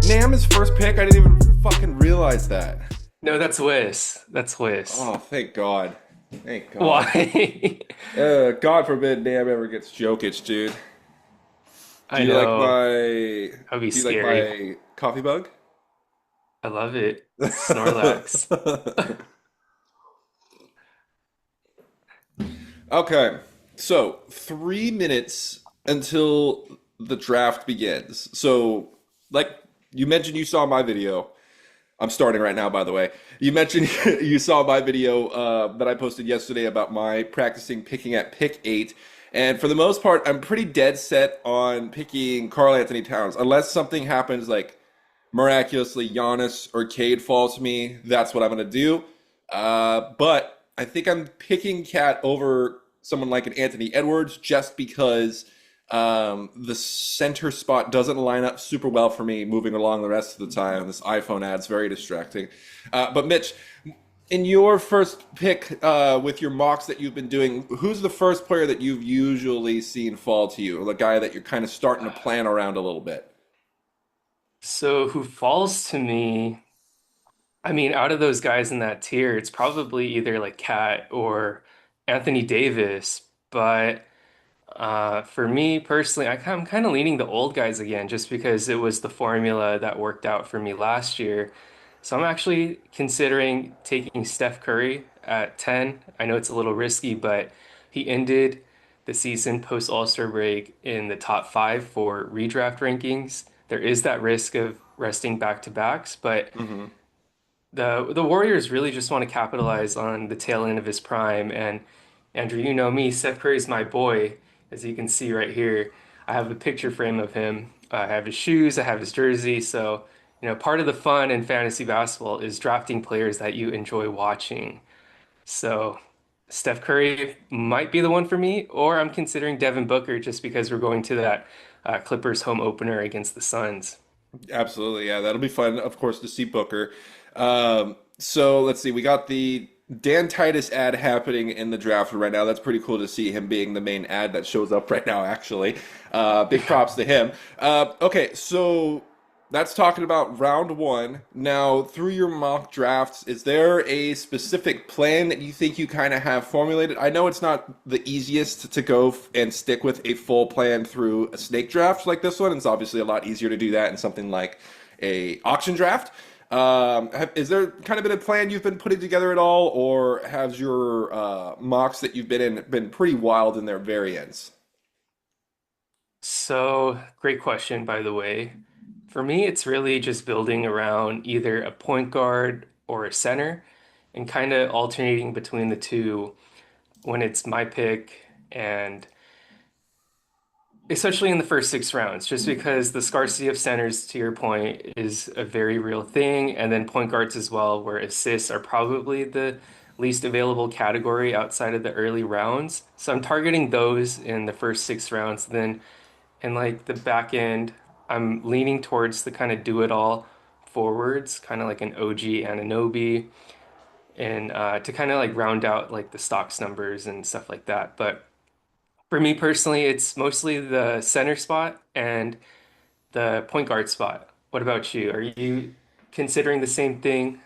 Nam his first pick? I didn't even fucking realize that. No, that's Wiz. That's Wiz. Oh, thank God. Thank God. Why? God forbid Nam ever gets Jokic, dude. Do I you like know. my That'd be do you like scary. my coffee bug? I love it. Snorlax. Okay. So, 3 minutes until the draft begins. So, like you mentioned you saw my video. I'm starting right now, by the way. You mentioned you saw my video that I posted yesterday about my practicing picking at pick 8. And for the most part, I'm pretty dead set on picking Karl Anthony Towns. Unless something happens like miraculously Giannis or Cade falls to me, that's what I'm going to do. But I think I'm picking Cat over someone like an Anthony Edwards just because the center spot doesn't line up super well for me moving along the rest of the time. This iPhone ad's very distracting. But Mitch, in your first pick with your mocks that you've been doing, who's the first player that you've usually seen fall to you, or the guy that you're kind of starting to plan around a little bit? So who falls to me? I mean, out of those guys in that tier, it's probably either like Cat or Anthony Davis. But for me personally, I'm kind of leaning the old guys again, just because it was the formula that worked out for me last year. So I'm actually considering taking Steph Curry at 10. I know it's a little risky, but he ended the season post All-Star break in the top five for redraft rankings. There is that risk of resting back-to-backs, but Hmm. the Warriors really just want to capitalize on the tail end of his prime. And Andrew, you know me, Steph Curry's my boy, as you can see right here. I have a picture frame of him. I have his shoes, I have his jersey. So, part of the fun in fantasy basketball is drafting players that you enjoy watching. So, Steph Curry might be the one for me, or I'm considering Devin Booker just because we're going to that Clippers home opener against the Suns. Absolutely, yeah, that'll be fun, of course, to see Booker. So let's see, we got the Dan Titus ad happening in the draft right now. That's pretty cool to see him being the main ad that shows up right now, actually. Big props to him. Okay, so that's talking about round one. Now, through your mock drafts, is there a specific plan that you think you kind of have formulated? I know it's not the easiest to go and stick with a full plan through a snake draft like this one. It's obviously a lot easier to do that in something like a auction draft. Is there kind of been a plan you've been putting together at all, or has your mocks that you've been in been pretty wild in their variants? So, great question, by the way. For me, it's really just building around either a point guard or a center and kind of alternating between the two when it's my pick, and especially in the first six rounds, just because the scarcity of centers, to your point, is a very real thing. And then point guards as well, where assists are probably the least available category outside of the early rounds. So I'm targeting those in the first six rounds. Then and like the back end, I'm leaning towards the kind of do it all forwards, kind of like an OG Anunoby, and to kind of like round out like the stocks numbers and stuff like that. But for me personally, it's mostly the center spot and the point guard spot. What about you? Are you considering the same thing?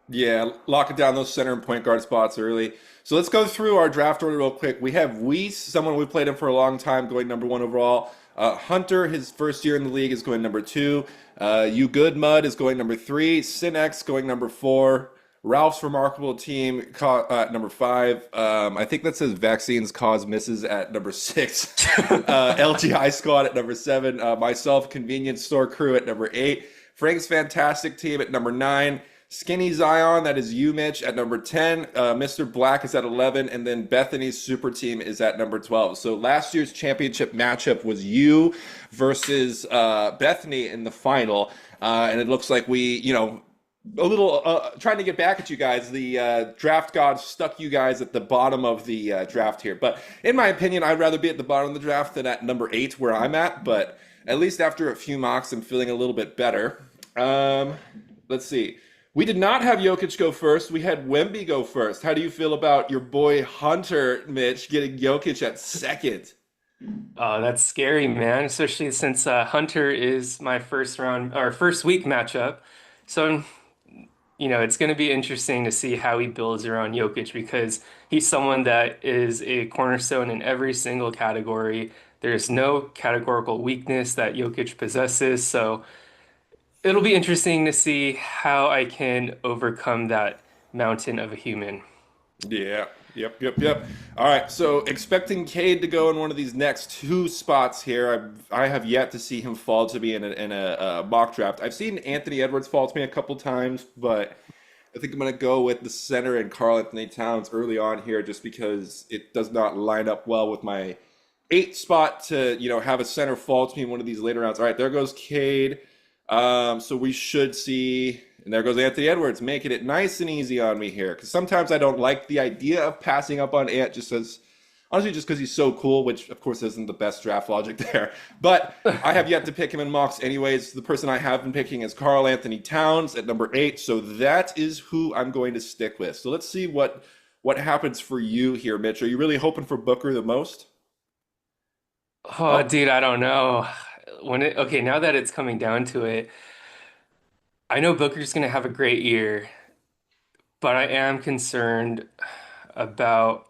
Yeah, locking down those center and point guard spots early. So let's go through our draft order real quick. We have Weiss, someone we played him for a long time, going number one overall. Hunter, his first year in the league, is going number two. You Good Mud is going number three. Sinex going number four. Ralph's Remarkable Team number five. I think that says Vaccines Cause Misses at number six. LGI Squad at number seven. Myself, Convenience Store Crew at number eight. Frank's Fantastic Team at number nine. Skinny Zion, that is you, Mitch, at number 10. Mr. Black is at 11. And then Bethany's super team is at number 12. So last year's championship matchup was you versus Bethany in the final. And it looks like we, a little trying to get back at you guys. The draft gods stuck you guys at the bottom of the draft here. But in my opinion, I'd rather be at the bottom of the draft than at number 8 where I'm at. But at least after a few mocks, I'm feeling a little bit better. Let's see. We did not have Jokic go first. We had Wemby go first. How do you feel about your boy Hunter, Mitch, getting Jokic at second? Oh, that's scary, man, especially since Hunter is my first round or first week matchup. So, it's going to be interesting to see how he builds around Jokic because he's someone that is a cornerstone in every single category. There's no categorical weakness that Jokic possesses. So, it'll be interesting to see how I can overcome that mountain of a human. Yeah. Yep. Yep. Yep. All right. So expecting Cade to go in one of these next two spots here. I have yet to see him fall to me in a mock draft. I've seen Anthony Edwards fall to me a couple times, but I think I'm going to go with the center and Karl Anthony Towns early on here, just because it does not line up well with my eight spot to have a center fall to me in one of these later rounds. All right, there goes Cade. So we should see, and there goes Anthony Edwards, making it nice and easy on me here. Because sometimes I don't like the idea of passing up on Ant, just as honestly, just because he's so cool, which of course isn't the best draft logic there. But I have yet to pick him in mocks anyways. The person I have been picking is Karl Anthony Towns at number 8. So that is who I'm going to stick with. So let's see what happens for you here, Mitch. Are you really hoping for Booker the most? Oh, Oh, dude, I don't know. Okay, now that it's coming down to it, I know Booker's going to have a great year, but I am concerned about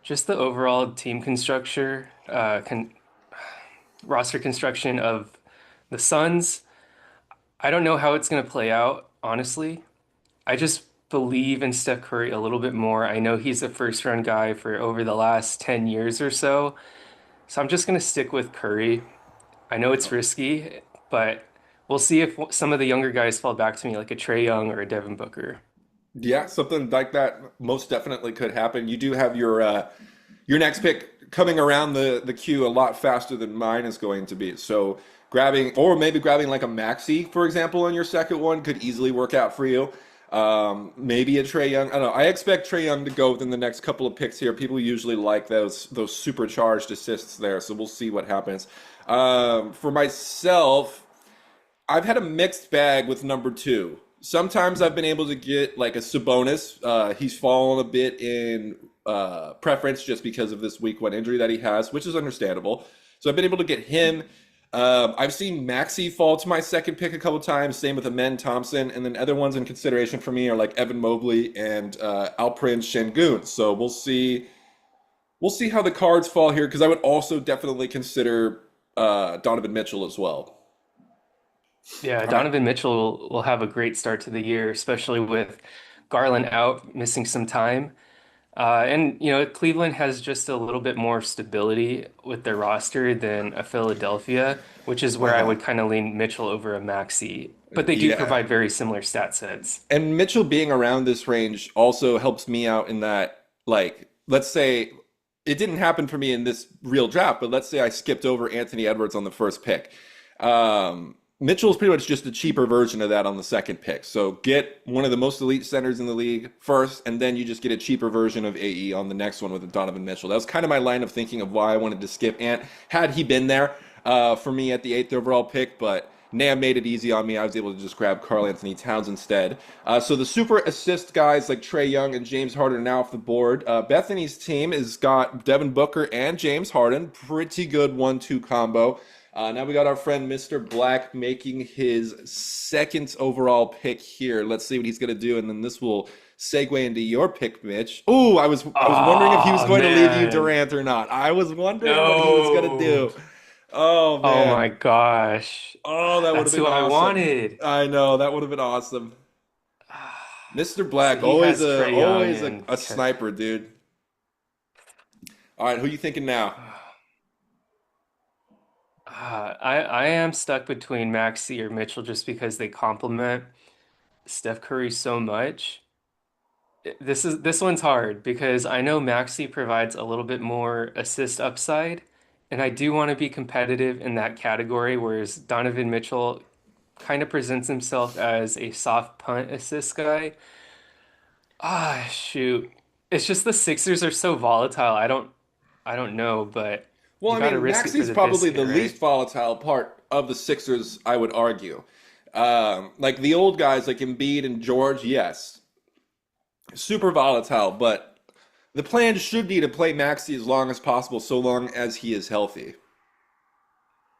just the overall team roster construction of the Suns. I don't know how it's going to play out, honestly. I just believe in Steph Curry a little bit more. I know he's a first round guy for over the last 10 years or so. So I'm just going to stick with Curry. I know it's risky, but we'll see if some of the younger guys fall back to me, like a Trey Young or a Devin Booker. yeah, something like that most definitely could happen. You do have your next pick coming around the queue a lot faster than mine is going to be. So grabbing or maybe grabbing like a Maxi, for example, on your second one could easily work out for you. Maybe a Trey Young. I don't know. I expect Trey Young to go within the next couple of picks here. People usually like those supercharged assists there, so we'll see what happens. For myself, I've had a mixed bag with number 2. Sometimes I've been able to get like a Sabonis. He's fallen a bit in preference just because of this week 1 injury that he has, which is understandable. So I've been able to get him. I've seen Maxi fall to my second pick a couple times. Same with Amen Thompson, and then other ones in consideration for me are like Evan Mobley and Alperen Şengün. So we'll see. We'll see how the cards fall here because I would also definitely consider Donovan Mitchell as well. Yeah, All right. Donovan Mitchell will have a great start to the year, especially with Garland out, missing some time. And Cleveland has just a little bit more stability with their roster than a Philadelphia, which is where I Uh-huh. would kind of lean Mitchell over a Maxey. But they do Yeah. provide very similar stat sets. And Mitchell being around this range also helps me out in that, like, let's say it didn't happen for me in this real draft, but let's say I skipped over Anthony Edwards on the first pick. Mitchell's pretty much just a cheaper version of that on the second pick. So get one of the most elite centers in the league first, and then you just get a cheaper version of AE on the next one with Donovan Mitchell. That was kind of my line of thinking of why I wanted to skip Ant. Had he been there for me at the 8th overall pick, but Nam made it easy on me. I was able to just grab Karl Anthony Towns instead. So the super assist guys like Trey Young and James Harden are now off the board. Bethany's team has got Devin Booker and James Harden. Pretty good 1-2 combo. Now we got our friend Mr. Black making his second overall pick here. Let's see what he's going to do, and then this will segue into your pick, Mitch. Ooh, I was wondering if he was Oh going to leave you man. Durant or not. I was wondering what he was going to No. do. Oh Oh man. my gosh. Oh, that would have That's been who I awesome. wanted. I know that would have been awesome. Mr. So Black, he always has a Trey Young always a, and a sniper, dude. All right, who you thinking now? I am stuck between Maxey or Mitchell just because they complement Steph Curry so much. This one's hard because I know Maxey provides a little bit more assist upside, and I do want to be competitive in that category, whereas Donovan Mitchell kind of presents himself as a soft punt assist guy. Shoot. It's just the Sixers are so volatile. I don't know, but Well, you I got to mean, risk it for Maxi's the probably biscuit, the least right? volatile part of the Sixers, I would argue. Like the old guys like Embiid and George, yes, super volatile, but The plan should be to play Maxi as long as possible, so long as he is healthy.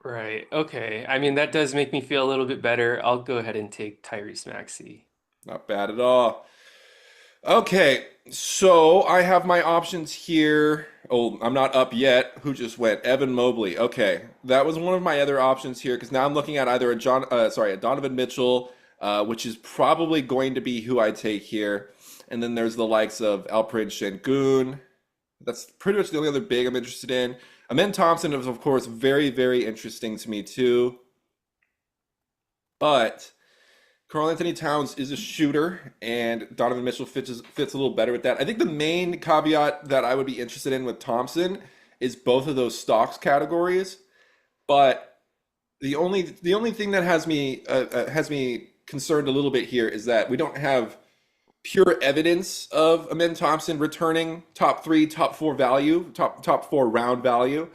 Right. Okay. I mean, that does make me feel a little bit better. I'll go ahead and take Tyrese Maxey. Not bad at all. Okay, so I have my options here. Oh, I'm not up yet. Who just went? Evan Mobley. Okay, that was one of my other options here because now I'm looking at either a Donovan Mitchell, which is probably going to be who I take here, and then there's the likes of Alperen Şengün. That's pretty much the only other big I'm interested in. Amen Thompson is of course very very interesting to me too, but. Karl Anthony Towns is a shooter, and Donovan Mitchell fits a little better with that. I think the main caveat that I would be interested in with Thompson is both of those stocks categories. But the only thing that has me concerned a little bit here is that we don't have pure evidence of Amen Thompson returning top three, top four value, top four round value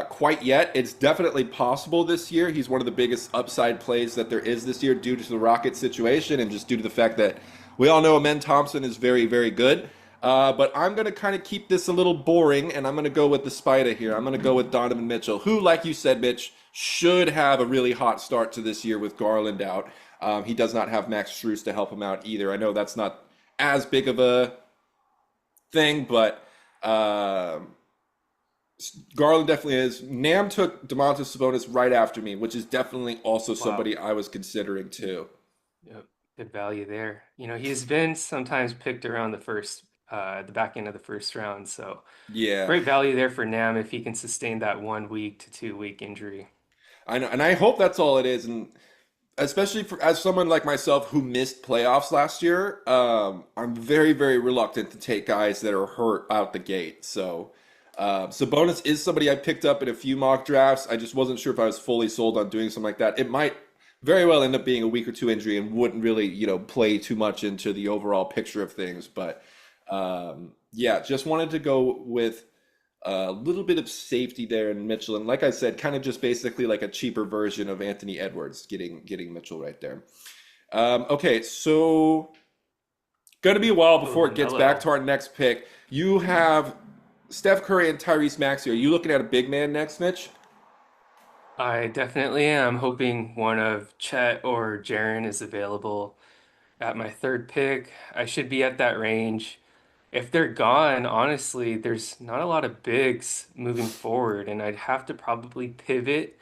quite yet. It's definitely possible this year. He's one of the biggest upside plays that there is this year due to the Rocket situation and just due to the fact that we all know Amen Thompson is very, very good. But I'm going to kind of keep this a little boring, and I'm going to go with the Spider here. I'm going to go with Donovan Mitchell, who, like you said, Mitch, should have a really hot start to this year with Garland out. He does not have Max Strus to help him out either. I know that's not as big of a thing, but Garland definitely is. Nam took Domantas Sabonis right after me, which is definitely also Wow. somebody I was considering too. Yep. Good value there. You know, he's been sometimes picked around the back end of the first round. So Yeah, great value there for Nam if he can sustain that 1 week to 2 week injury. I know, and I hope that's all it is. And especially for as someone like myself who missed playoffs last year, I'm very, very reluctant to take guys that are hurt out the gate. So, Sabonis is somebody I picked up in a few mock drafts. I just wasn't sure if I was fully sold on doing something like that. It might very well end up being a week or two injury and wouldn't really, play too much into the overall picture of things. But yeah, just wanted to go with a little bit of safety there in Mitchell, and like I said, kind of just basically like a cheaper version of Anthony Edwards, getting Mitchell right there. Okay, so gonna be a while Oh, before it gets back LaMelo. to our next pick. You have Steph Curry and Tyrese Maxey. Are you looking at a big man next, Mitch? I definitely am hoping one of Chet or Jaren is available at my third pick. I should be at that range. If they're gone, honestly, there's not a lot of bigs moving forward, and I'd have to probably pivot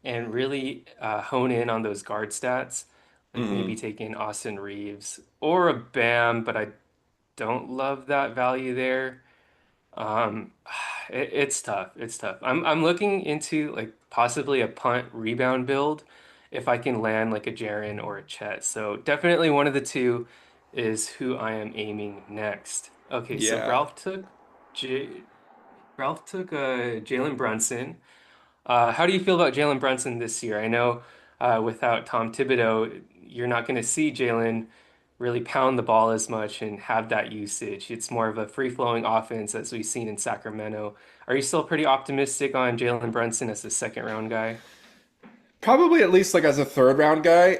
and really hone in on those guard stats, like maybe Hmm. taking Austin Reeves or a Bam, but I don't love that value there. Um, it's tough. It's tough. I'm looking into like possibly a punt rebound build if I can land like a Jaren or a Chet. So definitely one of the two is who I am aiming next. Okay, so Yeah. J Ralph took Jalen Brunson. How do you feel about Jalen Brunson this year? I know without Tom Thibodeau, you're not going to see Jalen really pound the ball as much and have that usage. It's more of a free-flowing offense as we've seen in Sacramento. Are you still pretty optimistic on Jalen Brunson as the second round guy? Probably at least like as a third round guy.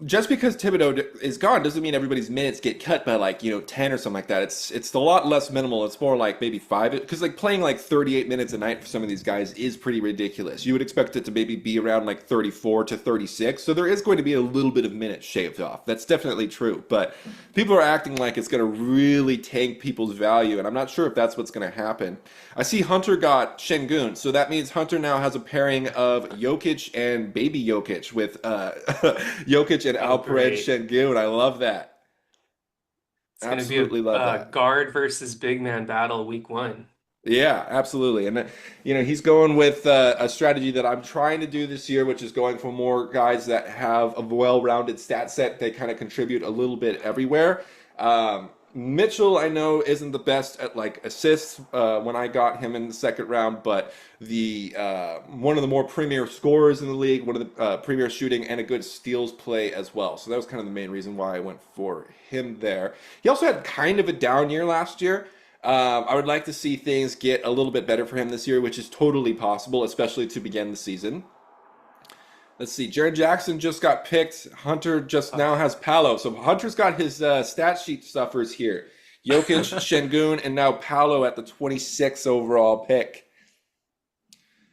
Just because is gone doesn't mean everybody's minutes get cut by like 10 or something like that. It's a lot less minimal. It's more like maybe five because like playing like 38 minutes a night for some of these guys is pretty ridiculous. You would expect it to maybe be around like 34 to 36. So there is going to be a little bit of minutes shaved off. That's definitely true. But people are acting like it's going to really tank people's value, and I'm not sure if that's what's going to happen. I see Hunter got Şengün, so that means Hunter now has a pairing of Jokic and Baby Jokic with Jokic and Oh, Alperen great. Şengün. I love that. It's going to be Absolutely love a that. guard versus big man battle week one. Yeah, absolutely. And he's going with a strategy that I'm trying to do this year, which is going for more guys that have a well-rounded stat set. They kind of contribute a little bit everywhere. Mitchell, I know, isn't the best at like assists when I got him in the second round, but the one of the more premier scorers in the league, one of the premier shooting, and a good steals play as well. So that was kind of the main reason why I went for him there. He also had kind of a down year last year. I would like to see things get a little bit better for him this year, which is totally possible, especially to begin the season. Let's see. Jared Jackson just got picked. Hunter just now Ah, has Palo. So Hunter's got his stat sheet stuffers here. Jokic, Şengün, and now Paolo at the 26th overall pick.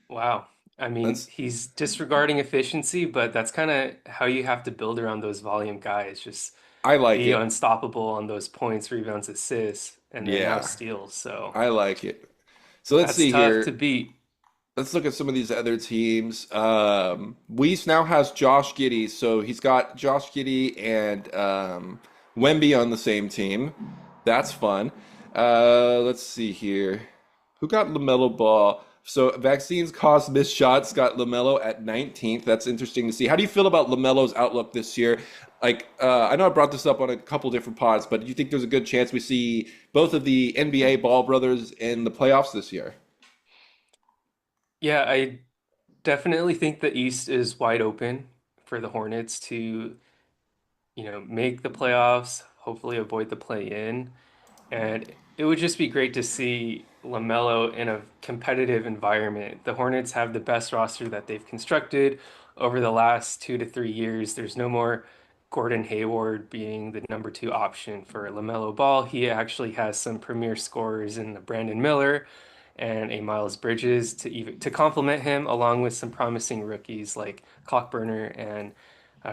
Wow. I mean, That's he's disregarding efficiency, but that's kind of how you have to build around those volume guys. Just I like be it. unstoppable on those points, rebounds, assists, and then now Yeah, steals. So I like it. So let's that's see tough to here. beat. Let's look at some of these other teams. Weiss now has Josh Giddey, so he's got Josh Giddey and Wemby on the same team. That's fun. Let's see here. Who got LaMelo Ball? So vaccines cause missed shots. Got LaMelo at 19th. That's interesting to see. How do you feel about LaMelo's outlook this year? Like, I know I brought this up on a couple different pods, but do you think there's a good chance we see both of the NBA Ball brothers in the playoffs this year? Yeah, I definitely think the East is wide open for the Hornets to, make the playoffs, hopefully avoid the play-in. And it would just be great to see LaMelo in a competitive environment. The Hornets have the best roster that they've constructed over the last 2 to 3 years. There's no more Gordon Hayward being the number two option for LaMelo Ball. He actually has some premier scorers in the Brandon Miller and a Miles Bridges to complement him, along with some promising rookies like Cockburner and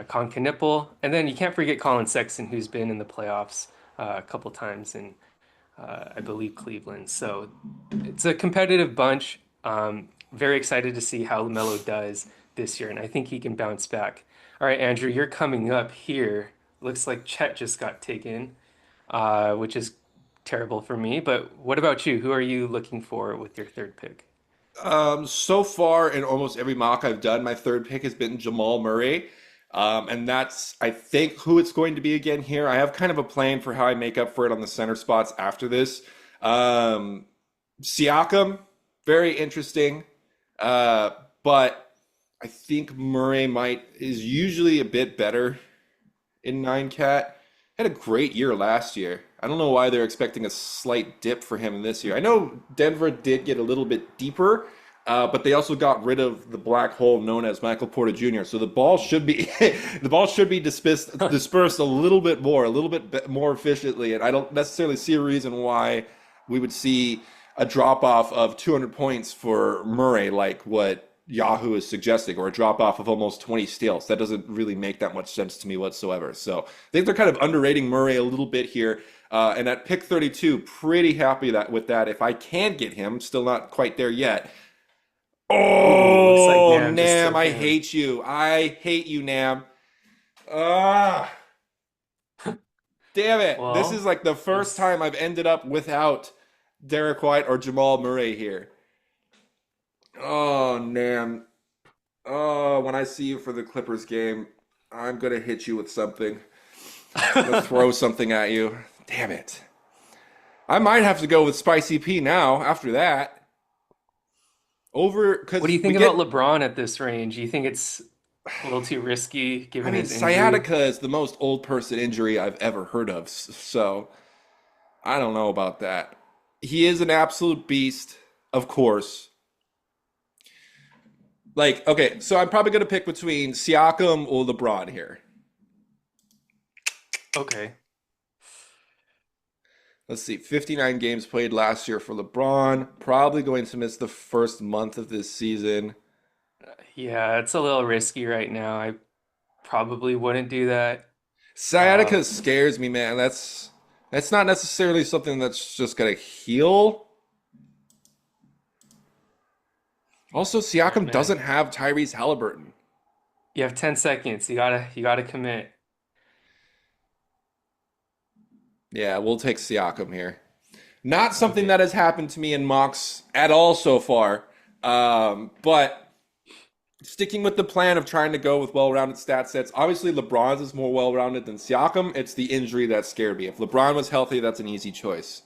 Con Knipple. And then you can't forget Colin Sexton, who's been in the playoffs a couple times in I believe Cleveland. So it's a competitive bunch. Very excited to see how LaMelo does this year, and I think he can bounce back. All right, Andrew, you're coming up here. Looks like Chet just got taken, which is terrible for me. But what about you? Who are you looking for with your third pick? So far in almost every mock I've done, my third pick has been Jamal Murray. And that's, I think, who it's going to be again here. I have kind of a plan for how I make up for it on the center spots after this. Um, Siakam, very interesting. Uh, but I think Murray is usually a bit better in nine cat. Had a great year last year. I don't know why they're expecting a slight dip for him this year. I know Denver did get a little bit deeper, but they also got rid of the black hole known as Michael Porter Jr. So the ball should be the ball should be dispersed a little bit more, more efficiently. And I don't necessarily see a reason why we would see a drop off of 200 points for Murray, like what Yahoo is suggesting, or a drop off of almost 20 steals. That doesn't really make that much sense to me whatsoever. So I think they're kind of underrating Murray a little bit here. And at pick 32, pretty happy with that. If I can get him, still not quite there yet. Ooh, looks like Oh, Nam just Nam, took I him. hate you. I hate you, Nam. Ah, damn it. This is Well, like the first it's time I've ended up without Derek White or Jamal Murray here. Oh, Nam. Oh, when I see you for the Clippers game, I'm gonna hit you with something. I'm gonna throw something at you. Damn it. I might have to go with Spicy P now after that. Over, What do because you we think about get, LeBron at this range? You think it's a little too risky I given mean, his injury? sciatica is the most old person injury I've ever heard of. So I don't know about that. He is an absolute beast, of course. Like, okay, so I'm probably gonna pick between Siakam or LeBron here. Okay. Let's see, 59 games played last year for LeBron. Probably going to miss the first month of this season. Yeah, it's a little risky right now. I probably wouldn't do that. Sciatica Um, scares me, man. That's not necessarily something that's just gonna heal. Also, all right, Siakam man. doesn't have Tyrese Halliburton. You have 10 seconds. You gotta commit. Yeah, we'll take Siakam here. Not something Okay. that has happened to me in mocks at all so far. But sticking with the plan of trying to go with well-rounded stat sets. Obviously, LeBron's is more well-rounded than Siakam. It's the injury that scared me. If LeBron was healthy, that's an easy choice.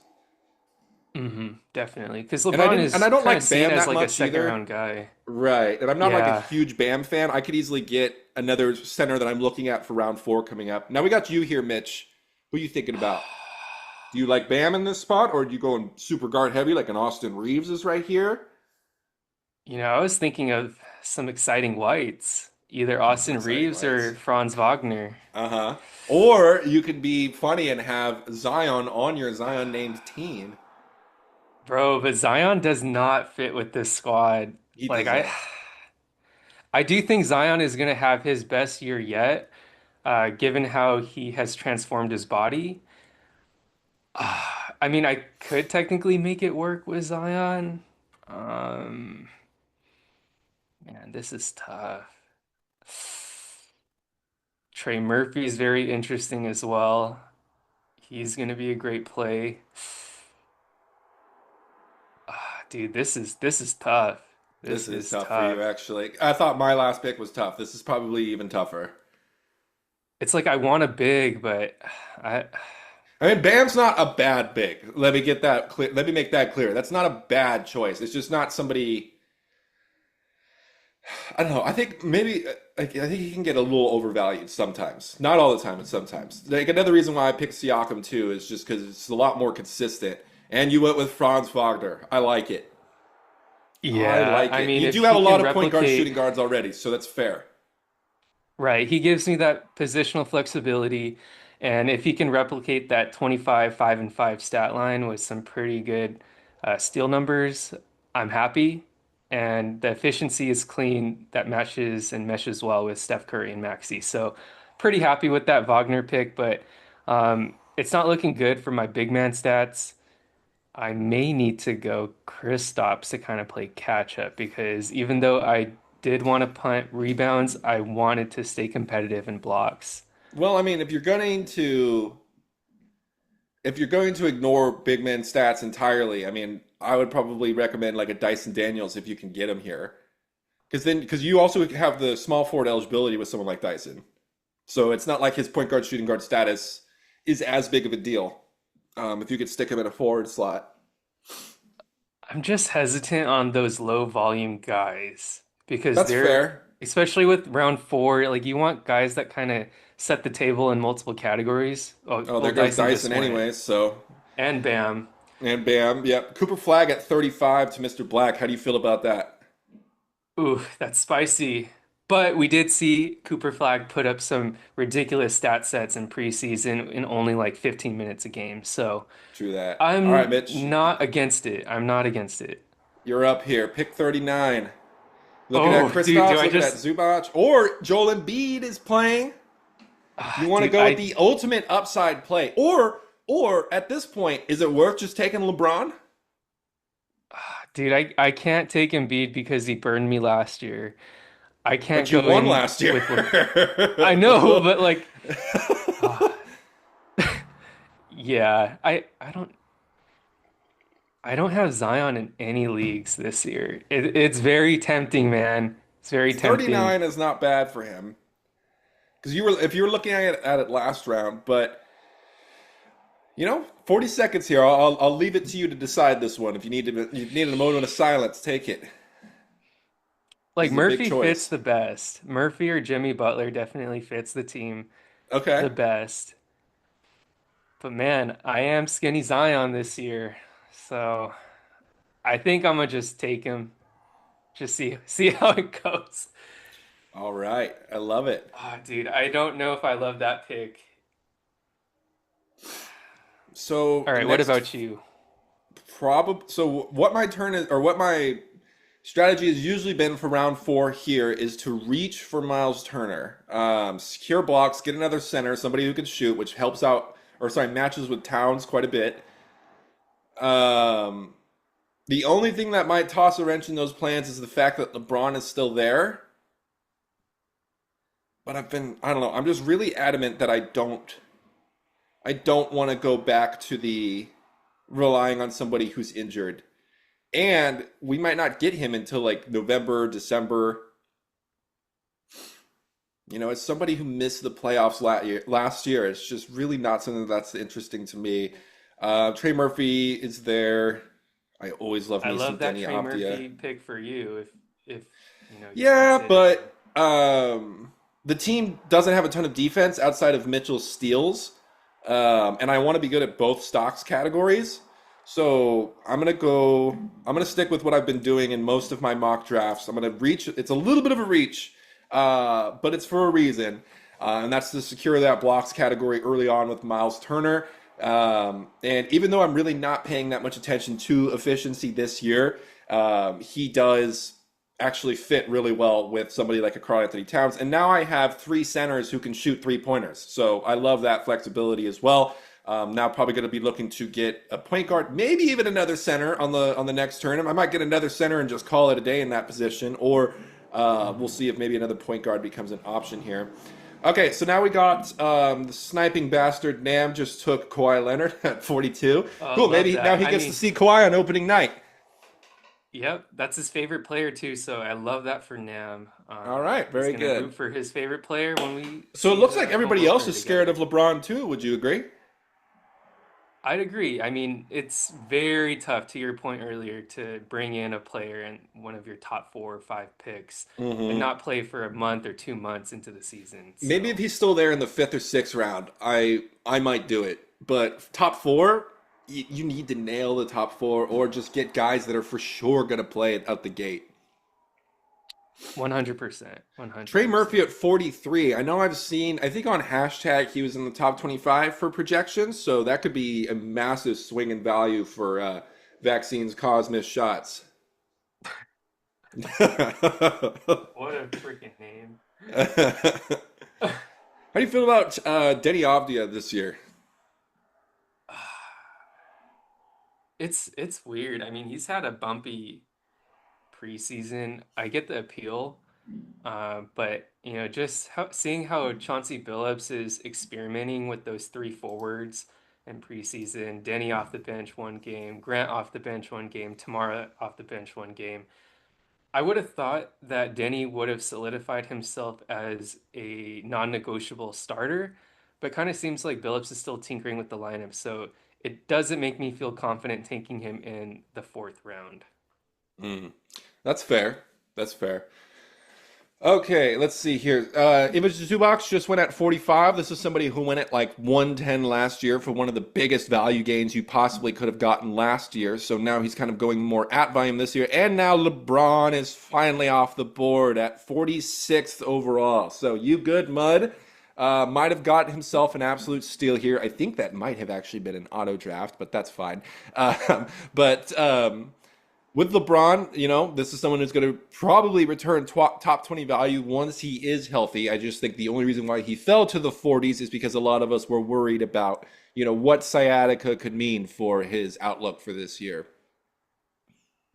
Definitely. Because And I LeBron didn't, and I is don't kind of like seen Bam as that like a much second either. round guy. Right. And I'm not like a Yeah. huge Bam fan. I could easily get another center that I'm looking at for round four coming up. Now we got you here, Mitch. Who are you thinking about? Do you like Bam in this spot, or do you go in super guard heavy like an Austin Reeves is right here? I was thinking of some exciting whites. Either Some Austin exciting Reeves or lines. Franz Wagner. Uh-huh. Or you could be funny and have Zion on your Zion named team. Bro, but Zion does not fit with this squad. He Like I doesn't. I do think Zion is gonna have his best year yet, given how he has transformed his body. I mean, I could technically make it work with Zion. Um, Man, this is tough. Trey Murphy is very interesting as well. He's gonna be a great play. Dude, this is tough. This This is is tough for you, tough. actually. I thought my last pick was tough. This is probably even tougher. It's like I want a big, but I I mean, Bam's not a bad pick. Let me get that clear. Let me make that clear. That's not a bad choice. It's just not somebody. I don't know. I think maybe I think he can get a little overvalued sometimes. Not all the time, but sometimes. Like another reason why I picked Siakam too is just because it's a lot more consistent. And you went with Franz Wagner. I like it. I yeah, like I it. mean You if do have he a can lot of point guard shooting replicate guards already, so that's fair. right, he gives me that positional flexibility and if he can replicate that 25 5 and 5 stat line with some pretty good steal numbers, I'm happy. And the efficiency is clean that matches and meshes well with Steph Curry and Maxey. So pretty happy with that Wagner pick, but it's not looking good for my big man stats. I may need to go Kristaps to kind of play catch up because even though I did want to punt rebounds, I wanted to stay competitive in blocks. Well, I mean, if you're going to ignore big man stats entirely, I mean, I would probably recommend like a Dyson Daniels if you can get him here. Because you also have the small forward eligibility with someone like Dyson. So it's not like his point guard shooting guard status is as big of a deal. If you could stick him in a forward slot. I'm just hesitant on those low volume guys because That's they're, fair. especially with round four, like you want guys that kind of set the table in multiple categories. Oh, Oh, well, there goes Dyson just Dyson went. anyways, so And Bam. and bam. Yep. Cooper Flag at 35 to Mr. Black. How do you feel about that? Ooh, that's spicy. But we did see Cooper Flag put up some ridiculous stat sets in preseason in only like 15 minutes a game. So True that. All right, I'm Mitch, not against it. I'm not against it. you're up here. Pick 39. Looking at Oh, dude, do Kristaps, I looking at just Zubac, or Joel Embiid is playing. You want to dude, go with the ultimate upside play, or at this point, is it worth just taking LeBron? I can't take Embiid because he burned me last year. I can't But you go won in last year. with I know, but like ah, yeah, I don't have Zion in any leagues this year. It's very tempting, man. It's very tempting. 39 is not bad for him because if you were looking at it last round, but 40 seconds here. I'll leave it to you to decide this one. If you need a moment of silence, take it. This Like is a big Murphy fits choice. the best. Murphy or Jimmy Butler definitely fits the team Okay. the best. But man, I am skinny Zion this year. So I think I'm gonna just take him. Just see how it goes. All right. I love it. Ah, dude, I don't know if I love that pick. So All right, what next, about you? so what my turn is, or what my strategy has usually been for round four here is to reach for Miles Turner, secure blocks, get another center, somebody who can shoot, which helps out, or sorry, matches with Towns quite a bit. Um, the only thing that might toss a wrench in those plans is the fact that LeBron is still there. But I don't know, I'm just really adamant that I don't want to go back to the relying on somebody who's injured. And we might not get him until like November, December. As somebody who missed the playoffs last year, it's just really not something that's interesting to me. Trey Murphy is there. I always love I me some love that Denny Trey Avdia. Murphy pick for you if you Yeah, consider him. but the team doesn't have a ton of defense outside of Mitchell's steals, and I want to be good at both stocks categories. So I'm gonna go. I'm gonna stick with what I've been doing in most of my mock drafts. I'm gonna reach. It's a little bit of a reach. but it's for a reason, and that's to secure that blocks category early on with Miles Turner. And even though I'm really not paying that much attention to efficiency this year, he does actually fit really well with somebody like a Karl Anthony Towns. And now I have three centers who can shoot 3-pointers. So I love that flexibility as well. Now probably going to be looking to get a point guard, maybe even another center on the next turn. I might get another center and just call it a day in that position, or we'll see if maybe another point guard becomes an option here. Okay, so now we got the sniping bastard Nam just took Kawhi Leonard at 42. Oh, Cool, love maybe now that. he I gets to mean, see Kawhi on opening night. yep, that's his favorite player too, so I love that for Nam. All right, He's very gonna good. root for his favorite player when we So it see looks like the home everybody else opener is scared of together. LeBron too. Would you agree? I'd agree. I mean, it's very tough, to your point earlier, to bring in a player and one of your top 4 or 5 picks and Hmm. not play for a month or 2 months into the season. Maybe if So, he's still there in the fifth or sixth round, I might do it. But top four, you need to nail the top four, or just get guys that are for sure gonna play it out the gate. 100%, Trey Murphy 100%. at 43. I know I've seen, I think on hashtag he was in the top 25 for projections, so that could be a massive swing in value for vaccines cause missed shots. How What a freaking name. do you feel about Denny Avdia this year? It's weird. I mean, he's had a bumpy preseason. I get the appeal, but just seeing how Chauncey Billups is experimenting with those three forwards in preseason, Denny off the bench 1 game, Grant off the bench 1 game, Tamara off the bench 1 game. I would have thought that Denny would have solidified himself as a non-negotiable starter, but kind of seems like Billups is still tinkering with the lineup, so it doesn't make me feel confident taking him in the fourth round. Mm, that's fair. That's fair. Okay, let's see here. Image Zubac just went at 45. This is somebody who went at like 110 last year for one of the biggest value gains you possibly could have gotten last year. So now he's kind of going more at volume this year. And now LeBron is finally off the board at 46th overall. So you good, Mud? Might have got himself an absolute steal here. I think that might have actually been an auto draft, but that's fine. But with LeBron, this is someone who's going to probably return top 20 value once he is healthy. I just think the only reason why he fell to the 40s is because a lot of us were worried about, what sciatica could mean for his outlook for this year.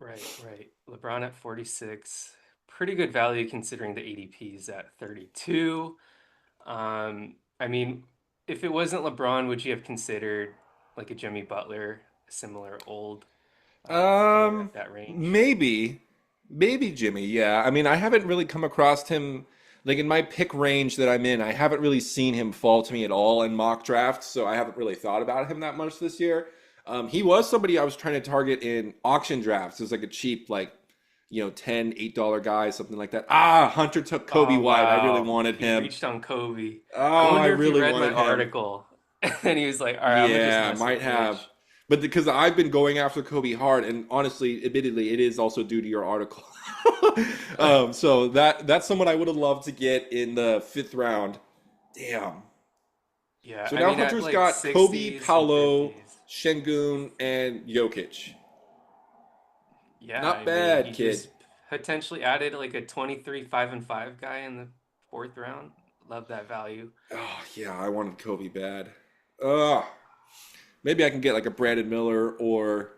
Right, right. LeBron at 46. Pretty good value considering the ADP's at 32. I mean, if it wasn't LeBron, would you have considered like a Jimmy Butler, a similar old player Um, at that range? maybe Jimmy. Yeah. I mean, I haven't really come across him like in my pick range that I'm in. I haven't really seen him fall to me at all in mock drafts, so I haven't really thought about him that much this year. He was somebody I was trying to target in auction drafts. It was like a cheap, like, 10, $8 guy, something like that. Ah, Hunter took Kobe Oh, White. I really wow. wanted He him. reached on Kobe. I Oh, I wonder if he really read my wanted him. article and he was like, all right, I'm gonna just Yeah, mess might with have. Mitch. But because I've been going after Kobe hard, and honestly, admittedly, it is also due to your article. So that's someone I would have loved to get in the fifth round. Damn. Yeah, So I now mean at Hunter's like got Kobe, 60s and Paolo, 50s. Şengün, and Jokic. Yeah, Not I mean, bad, he kid. just potentially added like a 23 5-5 guy in the fourth round. Love that value. Oh yeah, I wanted Kobe bad. Ugh. Maybe I can get like a Brandon Miller or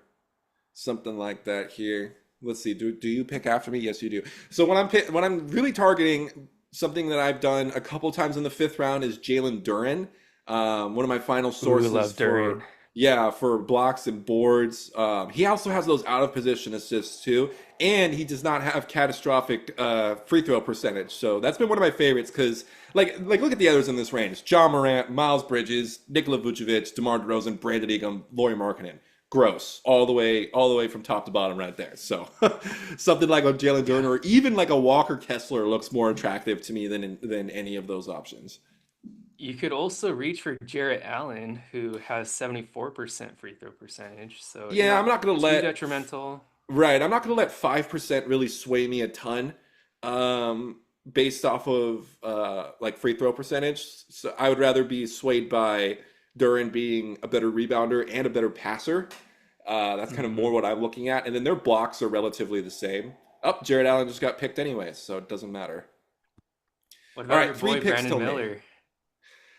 something like that here. Let's see. Do you pick after me? Yes, you do. So when I'm really targeting something that I've done a couple times in the fifth round is Jalen Duren. One of my final Ooh, sources love for Duran. for blocks and boards. He also has those out of position assists too, and he does not have catastrophic free throw percentage. So that's been one of my favorites because like look at the others in this range: John Morant, Miles Bridges, Nikola Vucevic, DeMar DeRozan, Brandon Ingram, Lauri Markkanen. Gross, all the way from top to bottom, right there. So something like a Jalen Duren Yeah. or even like a Walker Kessler looks more attractive to me than any of those options. You could also reach for Jarrett Allen, who has 74% free throw percentage, so Yeah, I'm not not gonna too let detrimental. right. I'm not gonna let 5% really sway me a ton. based off of like free throw percentage. So I would rather be swayed by Duran being a better rebounder and a better passer. That's kind of Hmm. more what I'm looking at. And then their blocks are relatively the same. Oh, Jared Allen just got picked anyways, so it doesn't matter. What All about your right, three boy picks Brandon till me. Miller?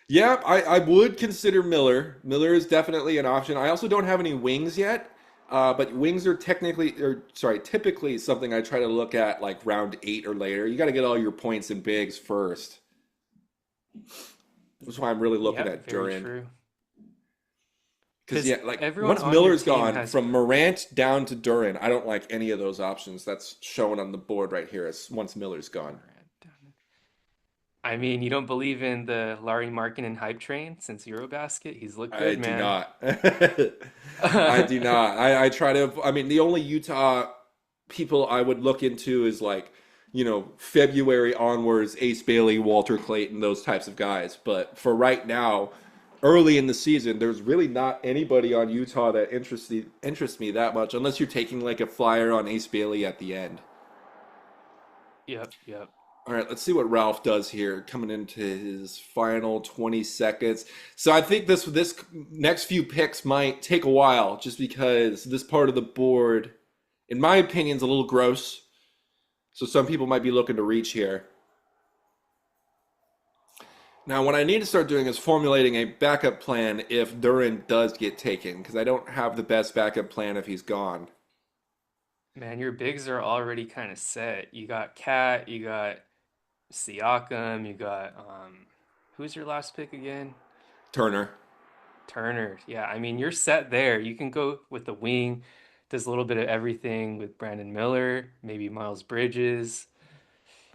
Yeah, I would consider Miller. Miller is definitely an option. I also don't have any wings yet, but wings are typically something I try to look at like round 8 or later. You got to get all your points and bigs first. That's why I'm really looking Yep, at very Durant. true. Because Because yeah, like everyone once on your Miller's team gone, has. from Morant down to Durant, I don't like any of those options. That's shown on the board right here as once Miller's gone. I mean, you don't believe in the Larry Markkinen hype train since Eurobasket? He's looked I good, do man. not. I do not. I try to. I mean, the only Utah people I would look into is like, February onwards, Ace Bailey, Walter Clayton, those types of guys. But for right now, early in the season, there's really not anybody on Utah that interests me that much, unless you're taking like a flyer on Ace Bailey at the end. Yep, yep. All right, let's see what Ralph does here coming into his final 20 seconds. So I think this next few picks might take a while just because this part of the board, in my opinion, is a little gross. So some people might be looking to reach here. Now, what I need to start doing is formulating a backup plan if Duran does get taken, because I don't have the best backup plan if he's gone. Man, your bigs are already kind of set. You got Cat, you got Siakam, you got who's your last pick again? Turner. Turner. Yeah, I mean, you're set there. You can go with the wing, does a little bit of everything with Brandon Miller, maybe Miles Bridges.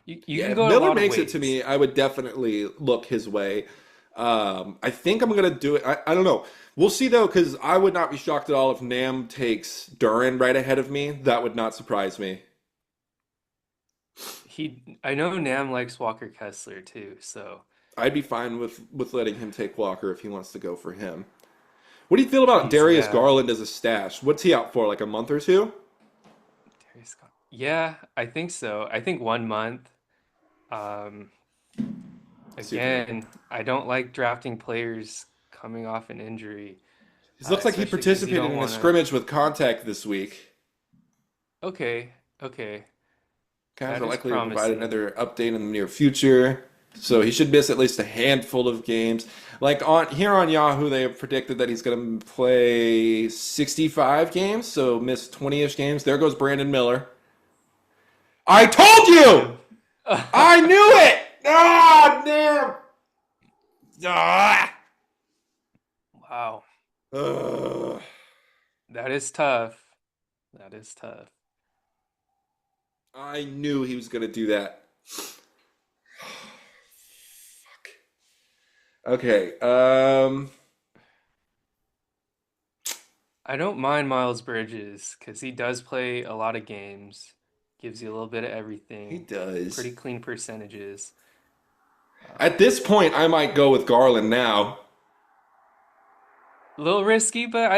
You Yeah, can if go a Miller lot of makes it to ways. me, I would definitely look his way. I think I'm gonna do it. I don't know. We'll see though, because I would not be shocked at all if Nam takes Duran right ahead of me. That would not surprise me. I know Nam likes Walker Kessler too, so I'd be fine with letting him take Walker if he wants to go for him. What do you feel about geez, Darius yeah. Garland as a stash? What's he out for? Like a month or two? Yeah, I think so. I think 1 month. Um, Let's see if I Again, I don't like drafting players coming off an injury, It looks like he especially because you participated don't in a want to. scrimmage with contact this week. Okay, okay, Guys that are is likely to provide promising. another update in the near future. So he should miss at least a handful of games. Like on here on Yahoo, they have predicted that he's going to play 65 games, so miss 20-ish games. There goes Brandon Miller. I told you! Man. I knew it! Ah, damn! Ah! Wow, Ugh. that is tough. That is tough. I knew he was going to do that. Okay. I don't mind Miles Bridges because he does play a lot of games, gives you a little bit of He everything, does. pretty clean percentages. At Um, this point, I might go with Garland now. a little risky, but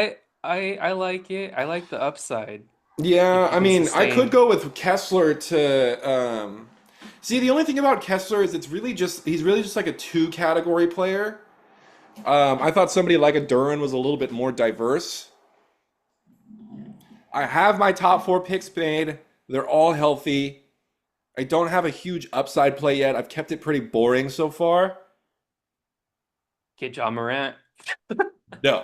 I like it. I like the upside Yeah, if you I can mean, I could sustain. go with Kessler to see, the only thing about Kessler is he's really just like a two category player. I thought somebody like a Duran was a little bit more diverse. I have my top 4 picks made. They're all healthy. I don't have a huge upside play yet. I've kept it pretty boring so far. Get John Morant. No.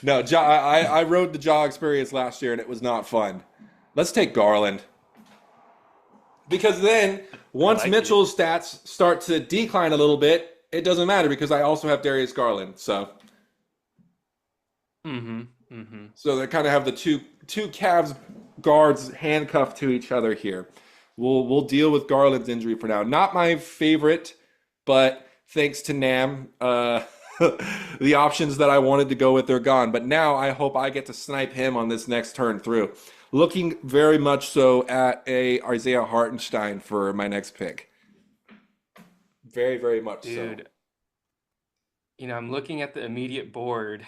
No, I rode the jaw experience last year and it was not fun. Let's take Garland. Because then, I once like it. Mitchell's stats start to decline a little bit, it doesn't matter because I also have Darius Garland. Mm-hmm. Mm-hmm. So they kind of have the two Cavs guards handcuffed to each other here. We'll deal with Garland's injury for now. Not my favorite, but thanks to Nam, the options that I wanted to go with are gone. But now I hope I get to snipe him on this next turn through. Looking very much so at a Isaiah Hartenstein for my next pick. Very, very much so. Dude, I'm looking at the immediate board.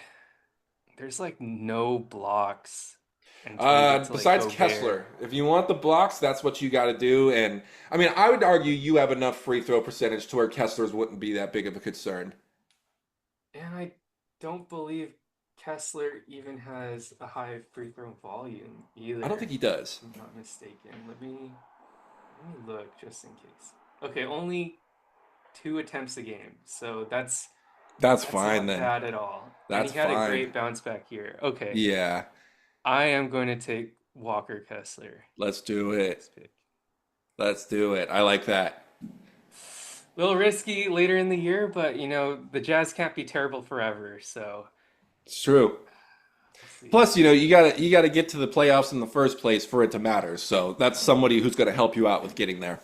There's like no blocks. and trade it to like Besides Gobert. Kessler, if you want the blocks, that's what you got to do. And I mean, I would argue you have enough free throw percentage to where Kessler's wouldn't be that big of a concern. And I don't believe Kessler even has a high free throw volume I don't think either, he does. if I'm not mistaken. Let me look just in case. Okay, only 2 attempts a game. So That's that's fine not then. bad at all. And That's he had a fine. great bounce back here. Okay, Yeah, I am going to take Walker Kessler let's do with it. this pick. Let's do it. I like that. A little risky later in the year, but the Jazz can't be terrible forever. So It's true. we'll see. Plus, you gotta get to the playoffs in the first place for it to matter. So that's somebody who's gonna help you out with getting there.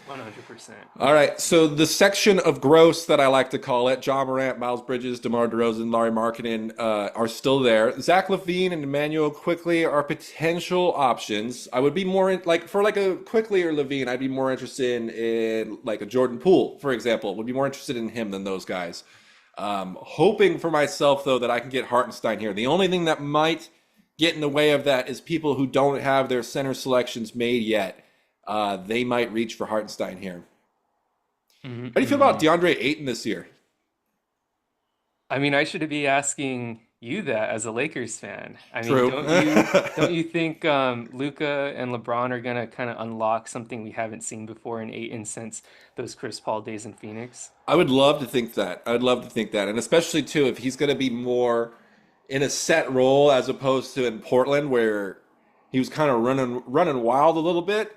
100%. All right, so the section of gross that I like to call it, John Morant, Miles Bridges, DeMar DeRozan, Larry Markkinen are still there. Zach LaVine and Emmanuel Quickly are potential options. I would be more like for like a Quickly or LaVine, I'd be more interested in like a Jordan Poole, for example. Would be more interested in him than those guys. Hoping for myself though that I can get Hartenstein here. The only thing that might get in the way of that is people who don't have their center selections made yet. They might reach for Hartenstein here. How do you feel about Mm-mm. DeAndre Ayton this year? I mean, I should be asking you that as a Lakers fan. I mean, True. don't you think Luca and LeBron are gonna kind of unlock something we haven't seen before in Ayton since those Chris Paul days in Phoenix? I would love to think that. I'd love to think that. And especially too, if he's going to be more in a set role as opposed to in Portland where he was kind of running wild a little bit.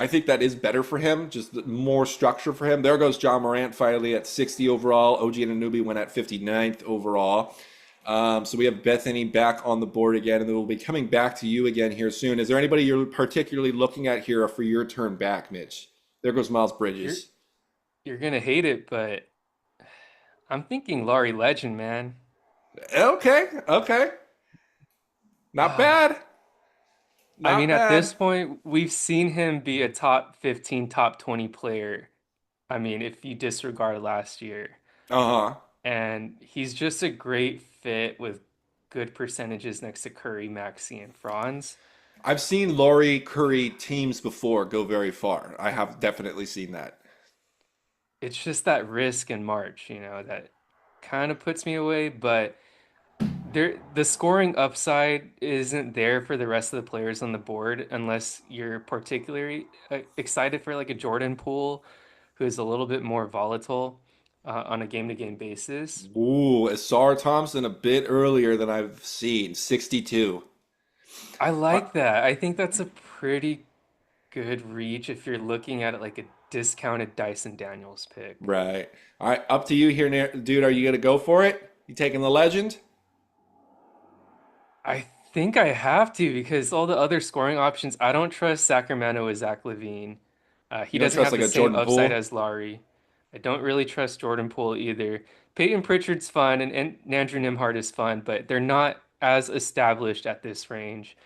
I think that is better for him, just more structure for him. There goes John Morant finally at 60 overall. OG Anunoby went at 59th overall. So we have Bethany back on the board again, and then we'll be coming back to you again here soon. Is there anybody you're particularly looking at here for your turn back, Mitch? There goes Miles You're Bridges. you're gonna hate it, but I'm thinking Laurie Legend, man. Okay, okay. Not Ah, bad. I Not mean, at this bad. point, we've seen him be a top 15, top 20 player. I mean, if you disregard last year. Uh-huh. And he's just a great fit with good percentages next to Curry, Maxey, and Franz. I've seen Laurie Curry teams before go very far. I have definitely seen that. It's just that risk in March, that kind of puts me away, but the scoring upside isn't there for the rest of the players on the board unless you're particularly excited for like a Jordan Poole who is a little bit more volatile on a game-to-game basis. Ooh, Asar Thompson a bit earlier than I've seen. 62. I Uh, like that. I think that's a pretty good reach if you're looking at it like a discounted Dyson Daniels pick. right. All right, up to you here, dude. Are you gonna go for it? You taking the legend? I think I have to because all the other scoring options, I don't trust Sacramento with Zach LaVine. He You don't doesn't trust have like the a same Jordan upside Poole? as Laurie. I don't really trust Jordan Poole either. Peyton Pritchard's fun and Andrew Nimhard is fun, but they're not as established at this range.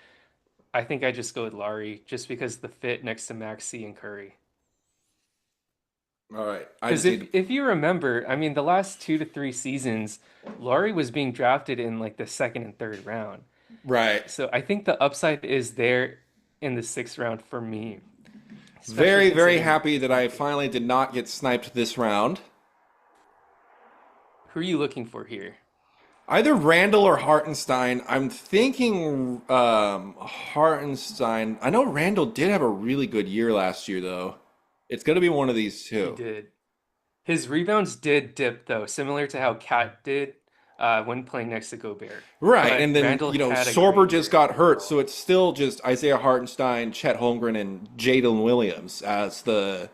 I think I just go with Laurie just because the fit next to Maxey and Curry. All right. I Because just need if you remember, I mean, the last 2 to 3 seasons, Laurie was being drafted in like the second and third round. right. So I think the upside is there in the sixth round for me, especially Very, very considering happy that I Market. finally did not get sniped this round. Who are you looking for here? Either Randall or Hartenstein. I'm thinking Hartenstein. I know Randall did have a really good year last year, though. It's going to be one of these He two. did. His rebounds did dip though, similar to how Cat did when playing next to Gobert. Right, But and then, Randall had a Sorber great just year got hurt, so overall. it's still just Isaiah Hartenstein, Chet Holmgren, and Jalen Williams as the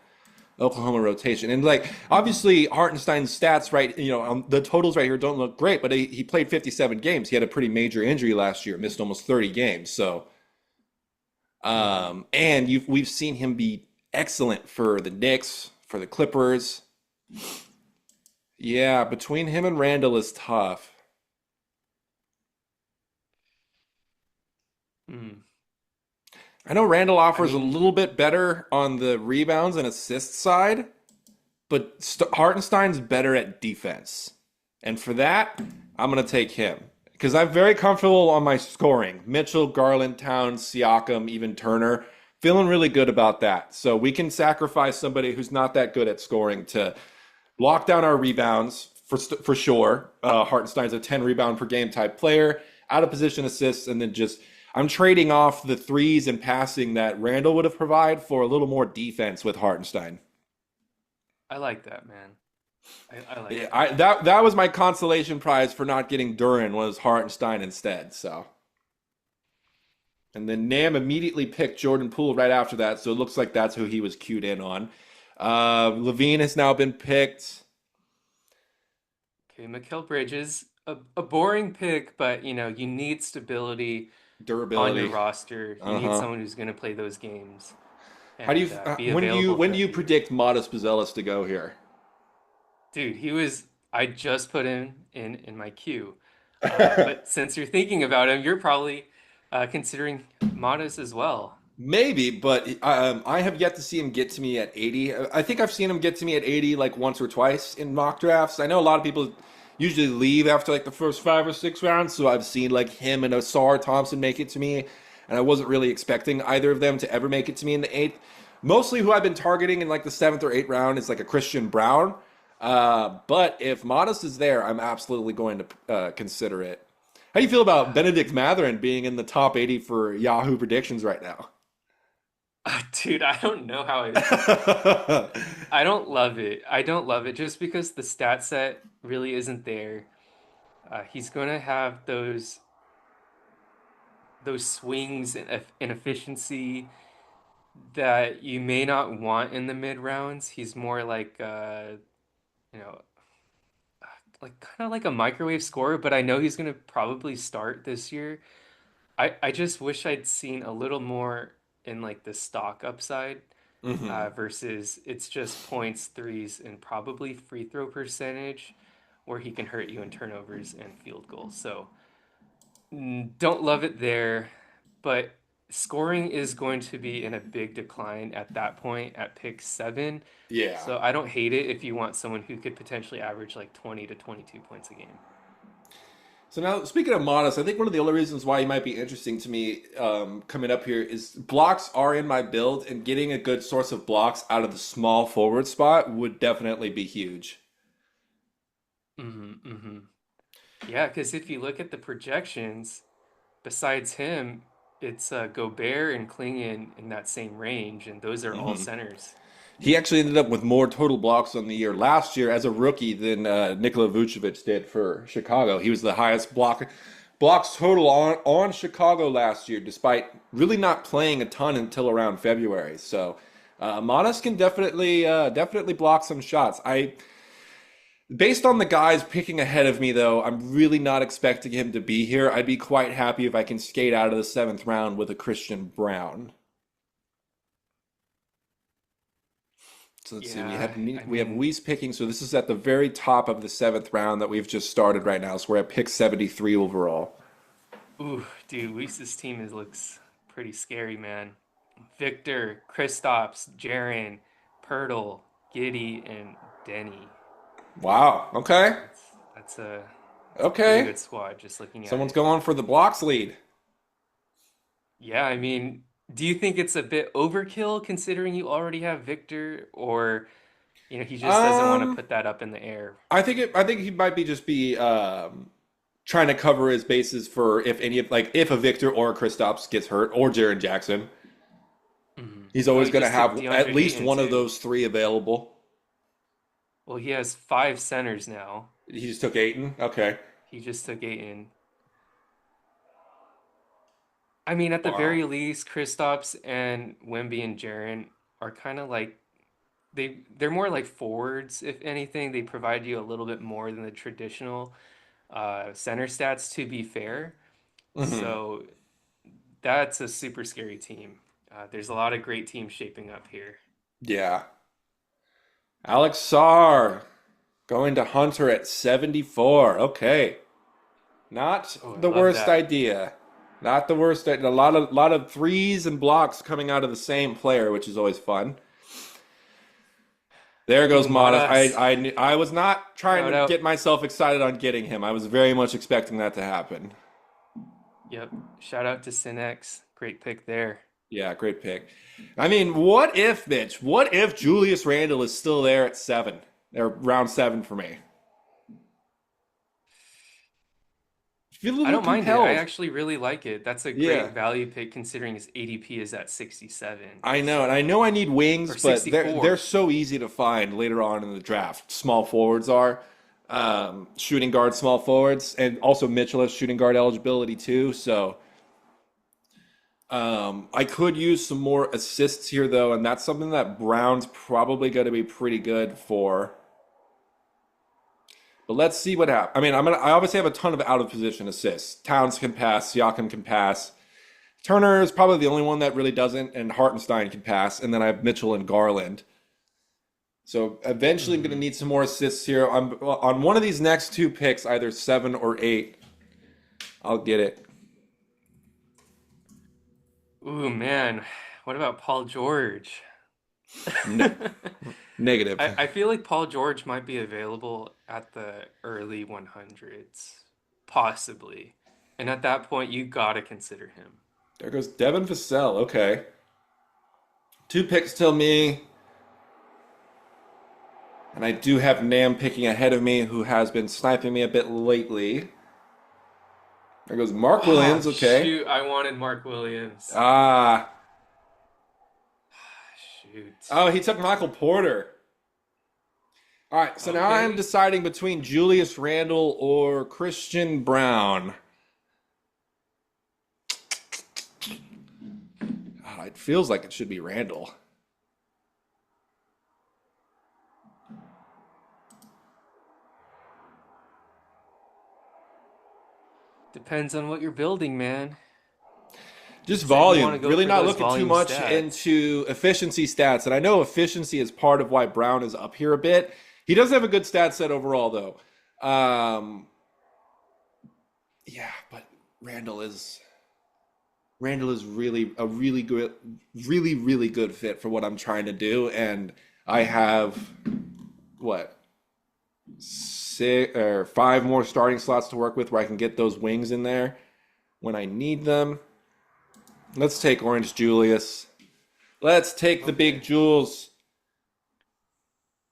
Oklahoma rotation. And, like, obviously, Hartenstein's stats, right, the totals right here don't look great, but he played 57 games. He had a pretty major injury last year, missed almost 30 games. So, Mhm. and we've seen him be excellent for the Knicks, for the Clippers. Yeah, between him and Randall is tough. Mm. I know Randall I offers a mean, little bit better on the rebounds and assists side, but Hartenstein's better at defense. And for that, I'm going to take him. Because I'm very comfortable on my scoring. Mitchell, Garland, Towns, Siakam, even Turner. Feeling really good about that. So we can sacrifice somebody who's not that good at scoring to lock down our rebounds for sure. Hartenstein's a 10 rebound per game type player, out of position assists, and then just I'm trading off the threes and passing that Randall would have provided for a little more defense with Hartenstein. I like that, man. I like Yeah, that. that was my consolation prize for not getting Duran was Hartenstein instead. So, and then Nam immediately picked Jordan Poole right after that, so it looks like that's who he was cued in on. Levine has now been picked. Okay, Mikal Bridges, a boring pick, but you need stability on your Durability. roster. You need Uh-huh. someone who's going to play those games How do you and be available when do throughout you the year. predict Modest Bazelis to go here? Dude, I just put him in my queue. But since you're thinking about him, you're probably considering Modest as well. Maybe, but I have yet to see him get to me at 80. I think I've seen him get to me at 80 like once or twice in mock drafts. I know a lot of people usually leave after like the first 5 or 6 rounds, so I've seen like him and Asar Thompson make it to me, and I wasn't really expecting either of them to ever make it to me in the eighth. Mostly who I've been targeting in like the seventh or eighth round is like a Christian Brown. But if Modest is there, I'm absolutely going to consider it. How do you feel about Benedict Mathurin being in the top 80 for Yahoo predictions right now? Dude, I don't know how I don't love it. I don't love it just because the stat set really isn't there. He's going to have those swings in efficiency that you may not want in the mid rounds. He's more like you know, like kind of like a microwave scorer, but I know he's going to probably start this year. I just wish I'd seen a little more in like the stock upside hmm versus it's just points, threes, and probably free throw percentage where he can hurt you in turnovers and field goals. So don't love it there, but scoring is going to be in a big decline at that point at pick 7. Yeah. So I don't hate it if you want someone who could potentially average like 20 to 22 points a game. So now, speaking of Modest, I think one of the other reasons why he might be interesting to me coming up here is blocks are in my build, and getting a good source of blocks out of the small forward spot would definitely be huge. Mm-hmm. Yeah, because if you look at the projections, besides him, it's Gobert and Klingon in that same range, and those are all hmm centers. He actually ended up with more total blocks on the year last year as a rookie than Nikola Vucevic did for Chicago. He was the highest blocks total on Chicago last year, despite really not playing a ton until around February. So Modest can definitely block some shots. I Based on the guys picking ahead of me, though, I'm really not expecting him to be here. I'd be quite happy if I can skate out of the seventh round with a Christian Brown. So let's see. Yeah, I We have mean, Weiss picking. So this is at the very top of the seventh round that we've just started right now. So we're at pick 73 overall. ooh, dude, Weiss' team looks pretty scary, man. Victor, Kristaps, Jaren, Pirtle, Giddy, and Denny. Wow. Okay. That's a pretty Okay. good squad just looking at Someone's it. going for the blocks lead. Yeah, I mean, do you think it's a bit overkill considering you already have Victor, or he just doesn't want to Um, put that up in the air? I think he might be just be trying to cover his bases for if any of like if a Victor or a Kristaps gets hurt or Jaren Jackson. He's Oh, always he going to just took have at DeAndre least Ayton one of too. those three available. Well, he has 5 centers now. He just took Aiton. Okay. He just took Ayton. I mean, at the Wow. very least, Kristaps and Wemby and Jaren are kind of like they're more like forwards, if anything. They provide you a little bit more than the traditional center stats, to be fair. hmm So that's a super scary team. There's a lot of great teams shaping up here. Yeah. Alex Sarr going to Hunter at 74. Okay. Not Oh, I the love worst that. idea. Not the worst. A lot of threes and blocks coming out of the same player, which is always fun. There goes Ooh, Modest. Modas. I was not trying Shout to out. get myself excited on getting him. I was very much expecting that to happen. Yep. Shout out to Synex. Great pick there. Yeah, great pick. I mean, what if, Mitch? What if Julius Randle is still there at 7? Or round 7 for me. Feel a I little don't mind it. I compelled. actually really like it. That's a Yeah, great value pick considering his ADP is at 67. I know, and I So, know I need wings, or but they're 64. so easy to find later on in the draft. Small forwards are, shooting guard, small forwards, and also Mitchell has shooting guard eligibility too. So I could use some more assists here though, and that's something that Brown's probably going to be pretty good for. But let's see what happens. I mean, I obviously have a ton of out of position assists. Towns can pass, Siakam can pass. Turner is probably the only one that really doesn't, and Hartenstein can pass. And then I have Mitchell and Garland. So eventually, I'm going to Hmm. need some more assists here. On one of these next two picks, either 7 or 8. I'll get it. Ooh, man. What about Paul George? Ne- Negative. I feel like Paul George might be available at the early 100s, possibly. And at that point, you gotta consider him. There goes Devin Vassell. Okay. Two picks till me. And I do have Nam picking ahead of me, who has been sniping me a bit lately. There goes Mark Oh, Williams. Okay. shoot. I wanted Mark Williams. Ah. Shoot. Oh, he took Michael Porter. All right, so now I'm Okay. deciding between Julius Randle or Christian Brown. God, it feels like it should be Randle. Depends on what you're building, man. Just Said you want to volume. go Really for not those looking too volume much stats. into efficiency stats. And I know efficiency is part of why Brown is up here a bit. He does have a good stat set overall, though. Yeah, but Randle is Randall is really a really good, really good fit for what I'm trying to do. And I have what 5 more starting slots to work with where I can get those wings in there when I need them. Let's take Orange Julius. Let's take the big Okay. Jules.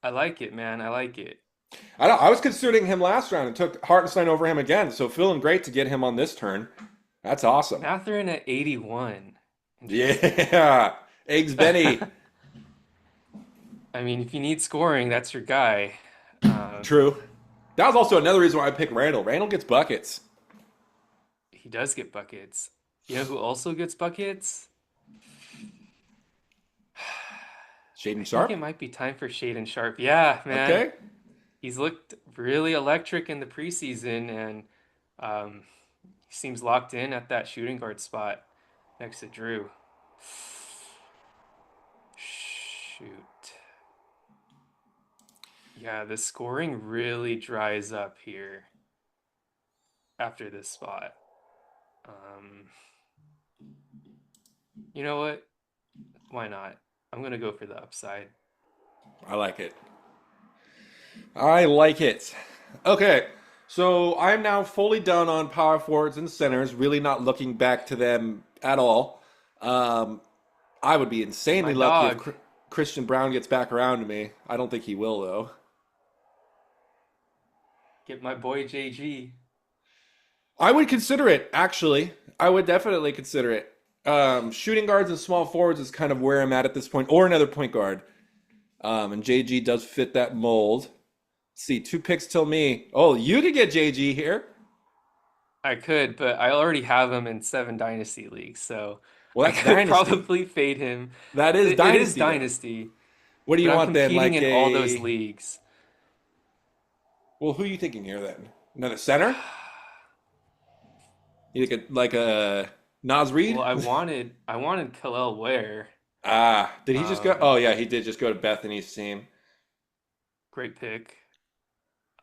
I like it, man. I like it. I was considering him last round and took Hartenstein over him again. So feeling great to get him on this turn. That's awesome. Mathurin at 81. Interesting. Yeah. Eggs Benny. I mean, if you need scoring, that's your guy. Um, True. That was also another reason why I picked Randall. Randall gets buckets. he does get buckets. You know who also gets buckets? Shaden I think it Sharp. might be time for Shaden Sharp. Yeah, man. Okay. He's looked really electric in the preseason, and um, he seems locked in at that shooting guard spot next to Drew. Shoot. Yeah, the scoring really dries up here after this spot. Um, you know what? Why not? I'm gonna go for the upside. I like it. I like it. Okay. So I'm now fully done on power forwards and centers, really not looking back to them at all. Um, I would be insanely My lucky if dog. Christian Brown gets back around to me. I don't think he will, though. Get my boy JG. I would consider it, actually. I would definitely consider it. Shooting guards and small forwards is kind of where I'm at this point, or another point guard. And JG does fit that mold. Let's see, 2 picks till me. Oh, you could get JG here. I could, but I already have him in 7 Dynasty leagues, so Well, I that's could Dynasty. probably fade him. That is It is Dynasty, though. Dynasty, What do but you I'm want then? competing Like in all those a. leagues. Well, who are you thinking here then? Another center? You think like a Nas Well, Reed? I wanted Khalil Ware. Ah, did he just go? Um, Oh, yeah, he did just go to Bethany's team. great pick.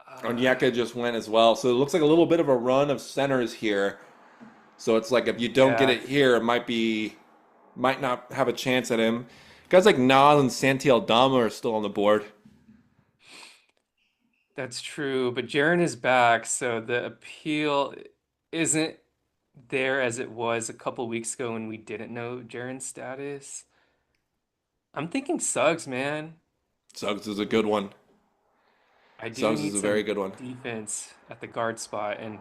Uh, Onyeka just went as well. So it looks like a little bit of a run of centers here. So it's like if you don't get yeah, it here, might not have a chance at him. Guys like Nas and Santi Aldama are still on the board. That's true, but Jaren is back, so the appeal isn't there as it was a couple weeks ago when we didn't know Jaren's status. I'm thinking Suggs, man. Suggs is a good one. I do Suggs is need a very some good one. defense at the guard spot, and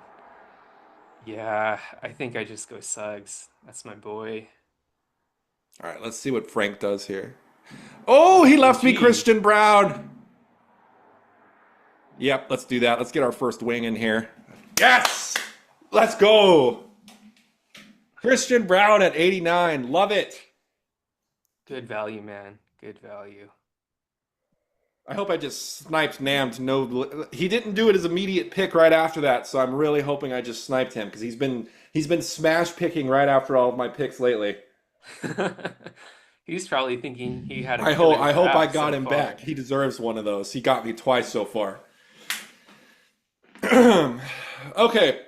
yeah, I think I just go Suggs. That's my boy. All right, let's see what Frank does here. Oh, he left me OG. Christian Brown. Yep, let's do that. Let's get our first wing in here. Yes! Let's go. Christian Brown at 89. Love it. Good value, man. Good value. I hope I just sniped Nam to know he didn't do it as immediate pick right after that, so I'm really hoping I just sniped him because he's been smash picking right after all of my picks lately. He's probably thinking he had a I hope killer I hope I draft got so him far. back. He deserves one of those. He got me twice so far. Okay,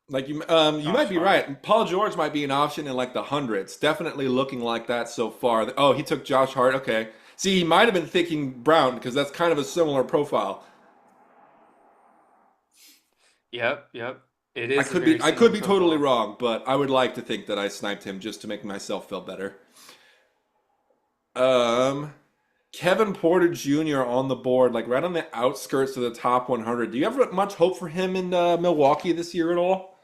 like you might Josh be Hart. right. Paul George might be an option in like the hundreds. Definitely looking like that so far. Oh, he took Josh Hart. Okay. See, he might have been thinking Brown because that's kind of a similar profile. Yep, yep. It I is a could be very I could similar be totally profile. wrong, but I would like to think that I sniped him just to make myself feel better. Um, Kevin Porter Jr. on the board, like right on the outskirts of the top 100. Do you have much hope for him in Milwaukee this year at all?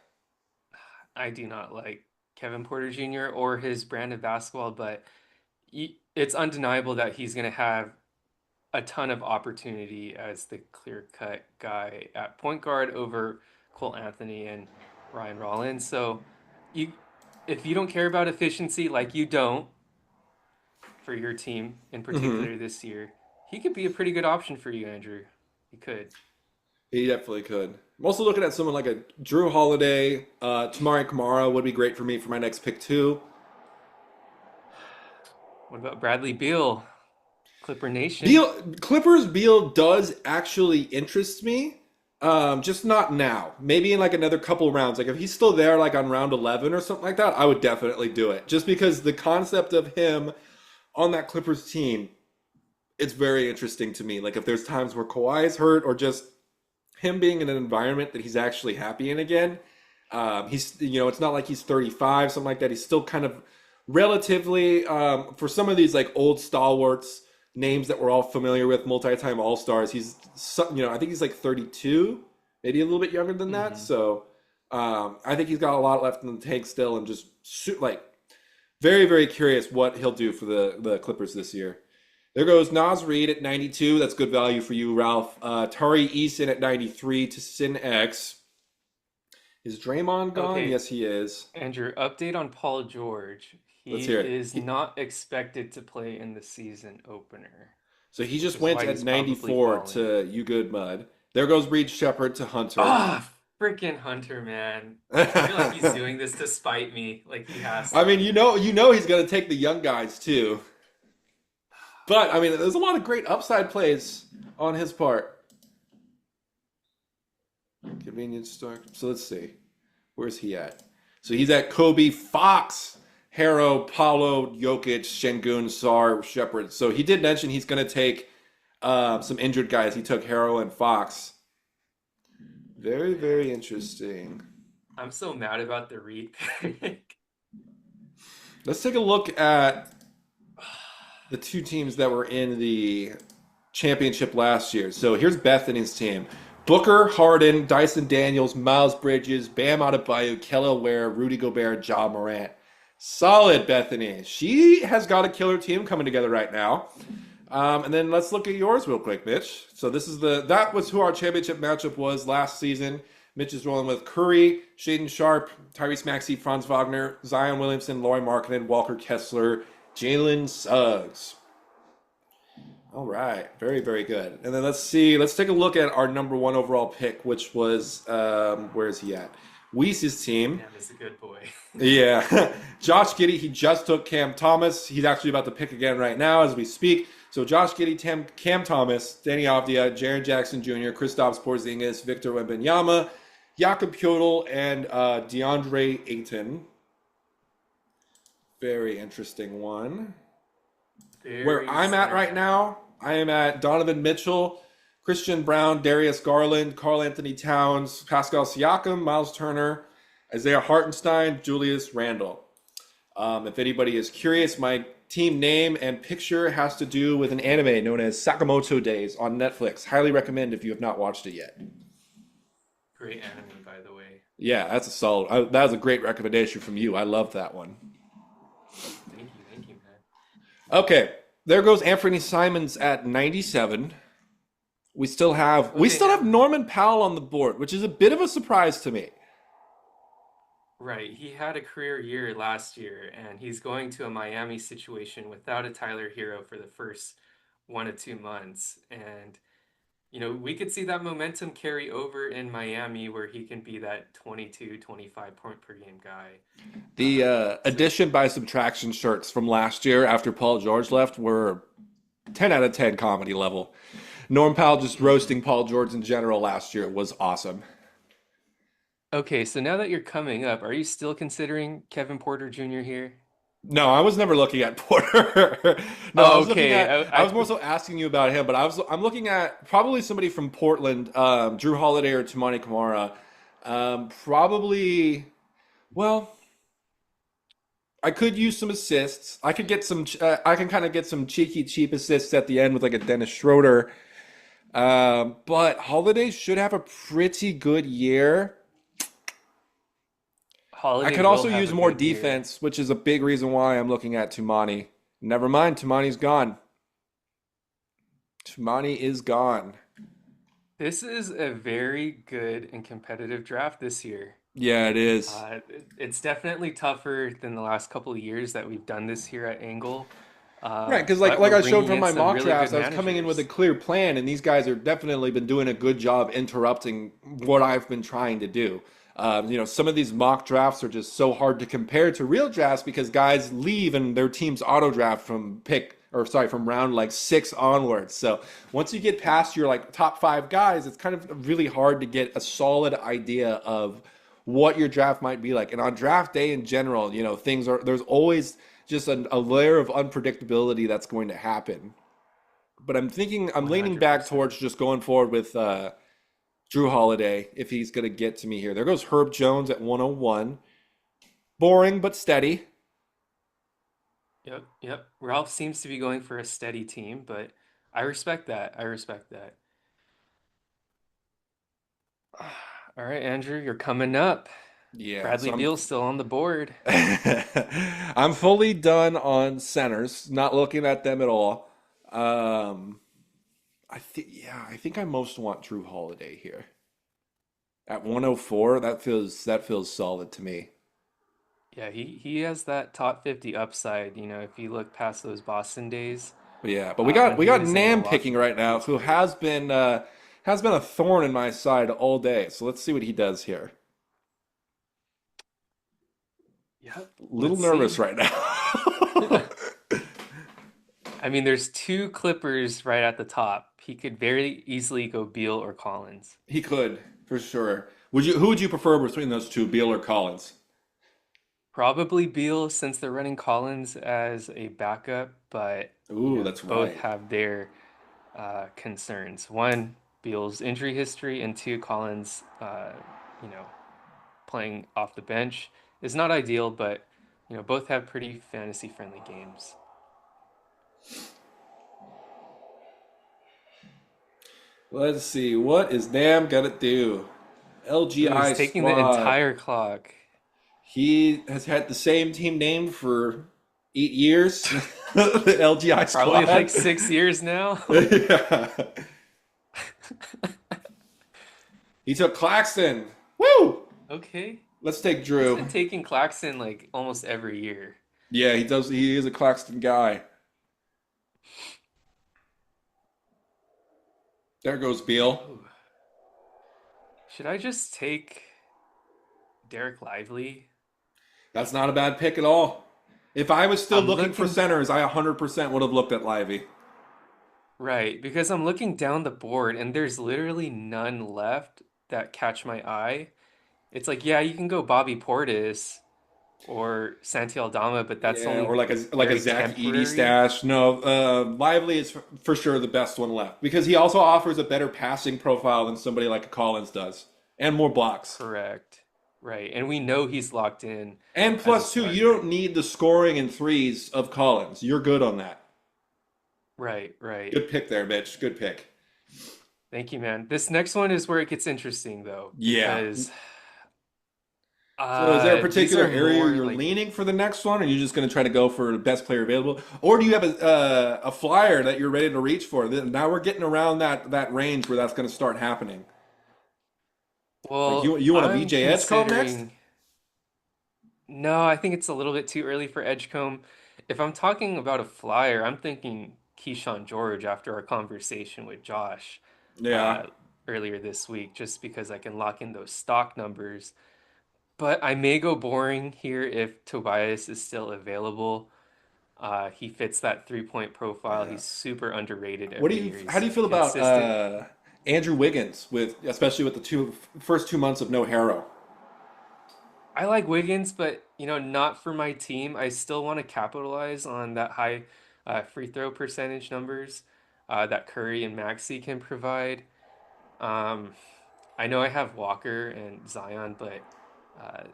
I do not like Kevin Porter Jr. or his brand of basketball, but it's undeniable that he's going to have a ton of opportunity as the clear-cut guy at point guard over Cole Anthony and Ryan Rollins. So you, if you don't care about efficiency like you don't for your team in Hmm. particular this year, he could be a pretty good option for you, Andrew. He could. He definitely could. I'm also looking at someone like a Drew Holiday. Tamari Kamara would be great for me for my next pick too. What about Bradley Beal, Clipper Nation? Beal Clippers Beal does actually interest me. Just not now. Maybe in like another couple rounds. Like if he's still there, like on round 11 or something like that, I would definitely do it. Just because the concept of him on that Clippers team, it's very interesting to me. Like if there's times where Kawhi is hurt or just him being in an environment that he's actually happy in again. It's not like he's 35, something like that. He's still kind of relatively, for some of these like old stalwarts, names that we're all familiar with, multi-time All-Stars. I think he's like 32, maybe a little bit younger than that. Hmm. So I think he's got a lot left in the tank still, and just like very, very curious what he'll do for the Clippers this year. There goes Nas Reed at 92. That's good value for you, Ralph. Tari Eason at 93 to Sin X. Is Draymond gone? Okay, Yes, he is. Andrew, update on Paul George. Let's He hear it. is not expected to play in the season opener, So he which just is went why at he's probably 94 falling. to You Good Mud. There goes Reed Shepard to Hunter. Ah, freaking Hunter, man. I feel like he's doing this to spite me, like he has I mean, to. you know he's going to take the young guys too. But I mean, there's a lot of great upside plays on his part. Convenience store. So let's see. Where's he at? So he's at Kobe, Fox, Harrow, Paulo, Jokic, Şengün, Sar, Shepard. So he did mention he's going to take some injured guys. He took Harrow and Fox. Very, Man, very interesting. I'm so mad about the Reed pick. Let's take a look at the two teams that were in the championship last year. So here's Bethany's team. Booker, Harden, Dyson Daniels, Miles Bridges, Bam Adebayo, Kelly Ware, Rudy Gobert, Ja Morant. Solid Bethany. She has got a killer team coming together right now. And then let's look at yours real quick, Mitch. So that was who our championship matchup was last season. Mitch is rolling with Curry, Shaden Sharp, Tyrese Maxey, Franz Wagner, Zion Williamson, Laurie Markkinen, Walker Kessler, Jalen Suggs. All right, very, very good. And then let's see. Let's take a look at our number one overall pick, which was where is he at? Weiss' team. Damn, is a good boy. Yeah, Josh Giddey. He just took Cam Thomas. He's actually about to pick again right now as we speak. So Josh Giddey, Cam Thomas, Danny Avdia, Jaren Jackson Jr., Kristaps Porzingis, Victor Wembanyama, Jakob Poeltl, and DeAndre Ayton. Very interesting one. Where Very I'm at right sad. now, I am at Donovan Mitchell, Christian Brown, Darius Garland, Karl Anthony Towns, Pascal Siakam, Miles Turner, Isaiah Hartenstein, Julius Randle. If anybody is curious, my team name and picture has to do with an anime known as Sakamoto Days on Netflix. Highly recommend if you have not watched it yet. Great anime, by the way. Yeah, that's a solid. That was a great recommendation from you. I love that one. Thank you, man. Okay, there goes Anthony Simons at 97. We Okay, still have Norman Powell on the board, which is a bit of a surprise to me. right. He had a career year last year, and he's going to a Miami situation without a Tyler Hero for the first 1 to 2 months. And, we could see that momentum carry over in Miami where he can be that 22, 25 point per game guy. The So, addition by subtraction shirts from last year after Paul George left were 10 out of 10 comedy level. Norm Powell just mhm. roasting Paul George in general last year was awesome. Okay, so now that you're coming up, are you still considering Kevin Porter Jr. here? No, I was never looking at Porter. No, I Oh, was looking okay. at. I was more so asking you about him, but I'm looking at probably somebody from Portland, Drew Holiday or Tamani Kamara. Probably. Well, I could use some assists. I could get some. I can kind of get some cheeky, cheap assists at the end with like a Dennis Schroeder. But Holiday should have a pretty good year. I Holiday could will also have use a more good year. defense, which is a big reason why I'm looking at Tumani. Never mind, Tumani's gone. Tumani is gone. This is a very good and competitive draft this year. Yeah, it is. It's definitely tougher than the last couple of years that we've done this here at Angle, Right, because but like we're I showed bringing from in my some mock really good drafts, I was coming in with a managers. clear plan, and these guys have definitely been doing a good job interrupting what I've been trying to do. Some of these mock drafts are just so hard to compare to real drafts because guys leave and their teams auto draft from round like 6 onwards. So once you get past your like top 5 guys, it's kind of really hard to get a solid idea of what your draft might be like. And on draft day in general, there's always just a layer of unpredictability that's going to happen. But I'm leaning back 100%. towards just going forward with Drew Holiday if he's going to get to me here. There goes Herb Jones at 101. Boring but steady. Yep, yep. Ralph seems to be going for a steady team, but I respect that. I respect that. All right, Andrew, you're coming up. Yeah, Bradley so I'm Beal's still on the board. I'm fully done on centers, not looking at them at all. Um, I think I most want Drew Holiday here. At 104, that feels solid to me. Yeah, he has that top 50 upside, if you look past those Boston days, But yeah, but when we he got was in Nam picking Milwaukee. right He now, was who great. has been a thorn in my side all day. So let's see what he does here. Yep, A little let's nervous see. right now. I mean, there's two Clippers right at the top. He could very easily go Beal or Collins. He could for sure. Who would you prefer between those two, Beal or Collins? Probably Beal since they're running Collins as a backup, but Ooh, that's both right. have their concerns. One, Beal's injury history, and two, Collins, you know, playing off the bench is not ideal, but both have pretty fantasy friendly games. Let's see. What is Nam gonna do? Ooh, he's LGI taking the squad. entire clock. He has had the same team name for 8 years. The LGI Probably like squad. 6 years now. Yeah. He took Claxton. Woo! Okay. Let's take He's Drew. been taking Claxton like almost every year. Yeah, he does. He is a Claxton guy. There goes Beal. Ooh. Should I just take Derek Lively? That's not a bad pick at all. If I was still I'm looking for looking centers, I 100% would have looked at Livy. right because I'm looking down the board and there's literally none left that catch my eye. It's like, yeah, you can go Bobby Portis, or Santi Aldama, but that's Yeah, or only like a very Zach Edey temporary. stash. No, Lively is for sure the best one left because he also offers a better passing profile than somebody like Collins does, and more blocks. Correct. Right. And we know he's locked in And as a plus two, you starter. don't need the scoring and threes of Collins. You're good on that. Right, right. Good pick there, Mitch. Good pick. Thank you, man. This next one is where it gets interesting though, Yeah. because So is there a these particular are area more you're like, leaning for the next one, or are you just going to try to go for the best player available, or do you have a flyer that you're ready to reach for? Now we're getting around that range where that's going to start happening. Like well, you want a I'm VJ Edgecomb next? considering, no, I think it's a little bit too early for Edgecombe. If I'm talking about a flyer, I'm thinking Keyshawn George after our conversation with Josh Yeah. uh, earlier this week, just because I can lock in those stock numbers. But I may go boring here if Tobias is still available. He fits that 3-point profile. Yeah. He's super underrated What do every you? year. How He's do you feel about consistent. Andrew Wiggins with especially with the first 2 months of no Harrow? I like Wiggins, but not for my team. I still want to capitalize on that high free throw percentage numbers that Curry and Maxey can provide. Um, I know I have Walker and Zion, but uh,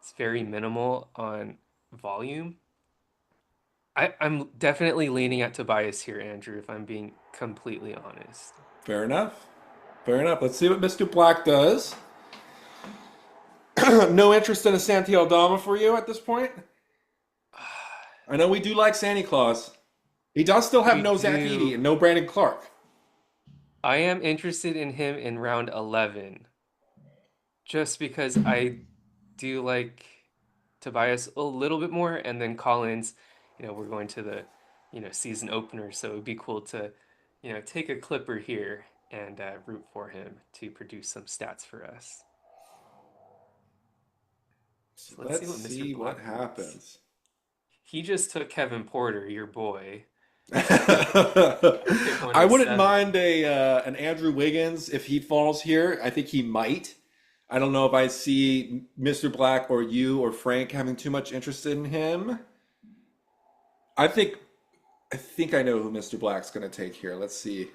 it's very minimal on volume. I'm definitely leaning at Tobias here, Andrew, if I'm being completely honest. Fair enough. Fair enough. Let's see what Mr. Black does. No interest in a Santi Aldama for you at this point. I know we do like Santa Claus. He does still have We no Zach Edey do. and no Brandon Clark. I am interested in him in round 11, just because I do like Tobias a little bit more, and then Collins, we're going to the, season opener, so it'd be cool to, take a clipper here and root for him to produce some stats for us. So So let's see let's what Mr. see what Black thinks. happens. He just took Kevin Porter, your boy, pick I wouldn't mind 107. a an Andrew Wiggins if he falls here. I think he might. I don't know if I see Mr. Black or you or Frank having too much interest in him. I think I think I know who Mr. Black's going to take here. Let's see.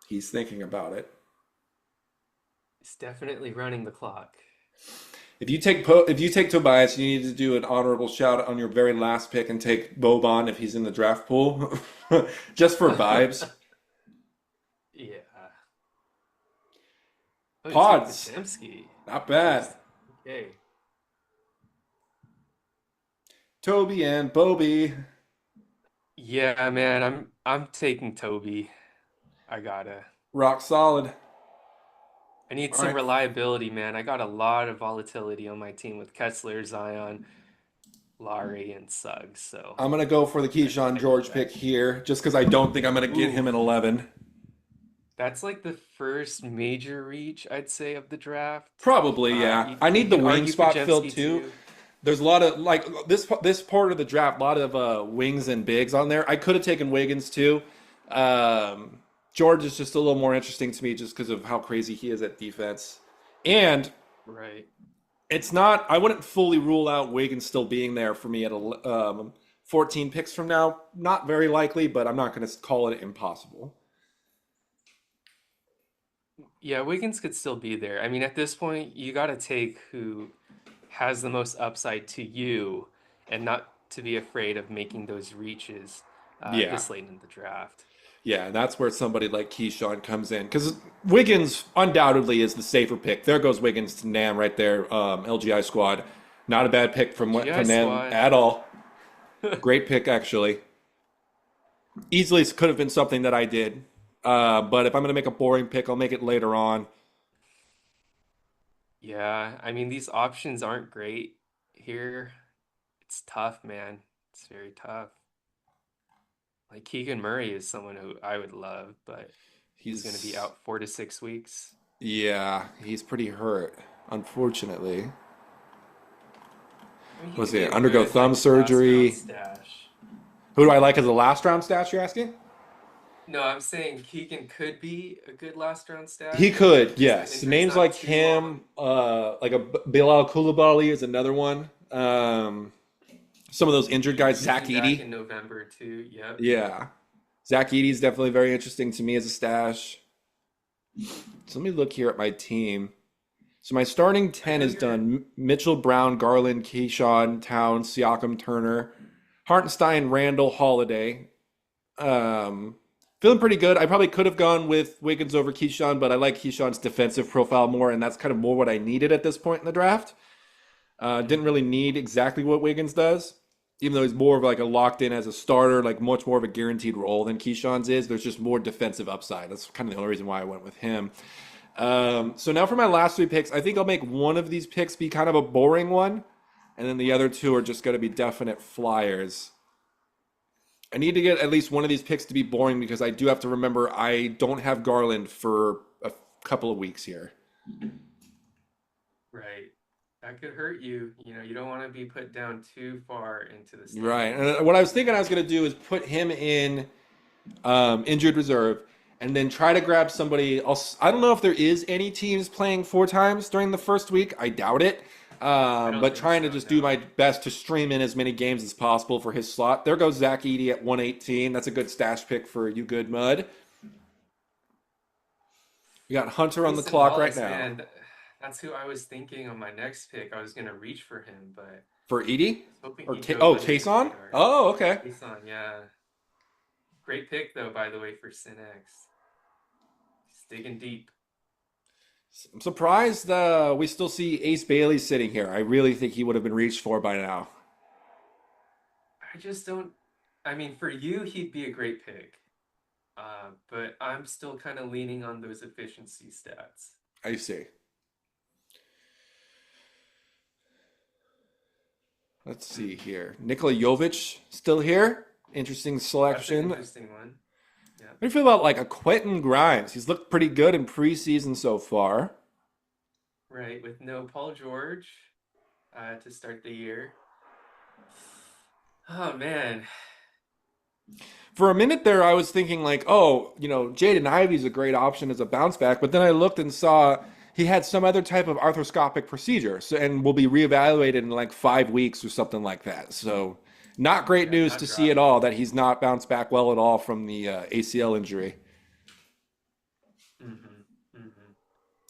He's thinking about it. He's definitely running the clock. If you take Tobias, you need to do an honorable shout on your very last pick and take Boban if he's in the draft pool, just for vibes. Yeah. Oh, you took Pods, Podziemski. not bad. Interesting. Okay. Toby and Bobby, Yeah, man, I'm taking Toby. I gotta. rock solid. I need All some right, reliability, man. I got a lot of volatility on my team with Kessler, Zion, Laurie, and Suggs, so I'm gonna go for the I Keyshawn need George pick that. here, just because I don't think I'm gonna get Ooh, him in 11. that's like the first major reach, I'd say, of the draft. Probably, yeah. I You need the could wing argue spot filled Podziemski too. too. There's a lot of like this part of the draft, a lot of wings and bigs on there. I could have taken Wiggins too. Um, George is just a little more interesting to me just because of how crazy he is at defense. And Right. it's not. I wouldn't fully rule out Wiggins still being there for me at 14 picks from now. Not very likely, but I'm not going to call it impossible. Yeah, Wiggins could still be there. I mean, at this point, you got to take who has the most upside to you and not to be afraid of making those reaches Yeah. this late in the draft. Yeah, and that's where somebody like Keyshawn comes in because Wiggins undoubtedly is the safer pick. There goes Wiggins to Nam right there, LGI squad. Not a bad pick LGI from Nam squad. at all. Great pick actually. Easily could have been something that I did, but if I'm going to make a boring pick, I'll make it later on. Yeah, I mean, these options aren't great here. It's tough, man. It's very tough. Like Keegan Murray is someone who I would love, but he's going to be He's out 4 to 6 weeks. yeah, he's pretty hurt, unfortunately. I mean, he Was could be it a undergo good thumb like last round surgery? stash. Who do I like as a last round stash? You're asking? No, I'm saying Keegan could be a good last round He stash could, if just the yes. injury's Names not like too long. him, like a Bilal Koulibaly is another one. Some of those injured guys, He'll be Zach back in Edey. November too. Yep. Yeah. Zach Edey is definitely very interesting to me as a stash. So let me look here at my team. So my starting I 10 know is you're. done. Mitchell, Brown, Garland, Keyshawn, Towns, Siakam, Turner, Hartenstein, Randall, Holiday. Um, Feeling pretty good. I probably could have gone with Wiggins over Keyshawn, but I like Keyshawn's defensive profile more, and that's kind of more what I needed at this point in the draft. Didn't really Mhm. need exactly what Wiggins does, even though he's more of like a locked in as a starter, like much more of a guaranteed role than Keyshawn's is. There's just more defensive upside. That's kind of the only reason why I went with him. So now for my last three picks, I think I'll make one of these picks be kind of a boring one, and then the other two are just going to be definite flyers. I need to get at least one of these picks to be boring because I do have to remember I don't have Garland for a couple of weeks here. Right. That could hurt you. You don't want to be put down too far into the Right. standings. And what I was thinking I was going to do is put him in injured reserve and then try to grab somebody else. I don't know if there is any teams playing four times during the first week. I doubt it. I don't But think trying to so, just do my no. best to stream in as many games as possible for his slot. There goes Zach Edey at 118. That's a good stash pick for you, good mud. We got Hunter on the Mason clock right Wallace, now. man, that's who I was thinking on my next pick. I was gonna reach for him, but For Edie? I was hoping Or he'd go Oh, under the Kason? radar. Oh, okay. Jason, yeah. Great pick though, by the way, for Sin He's digging deep. I'm surprised we still see Ace Bailey sitting here. I really think he would have been reached for by now. I just don't. I mean, for you, he'd be a great pick. But I'm still kind of leaning on those efficiency stats. I see. Let's see here. Nikola Jovic still here. Interesting That's an selection. How interesting one. Yeah. do you feel about like a Quentin Grimes? He's looked pretty good in preseason so far. Right, with no Paul George to start the year. Oh man. For a minute there, I was thinking like, oh, Jaden Ivey's a great option as a bounce back, but then I looked and saw he had some other type of arthroscopic procedure, so and will be reevaluated in like 5 weeks or something like that. So, not great Yeah, news not to see at all dropping. that he's not bounced back well at all from the ACL injury. Mm-hmm. Mm-hmm.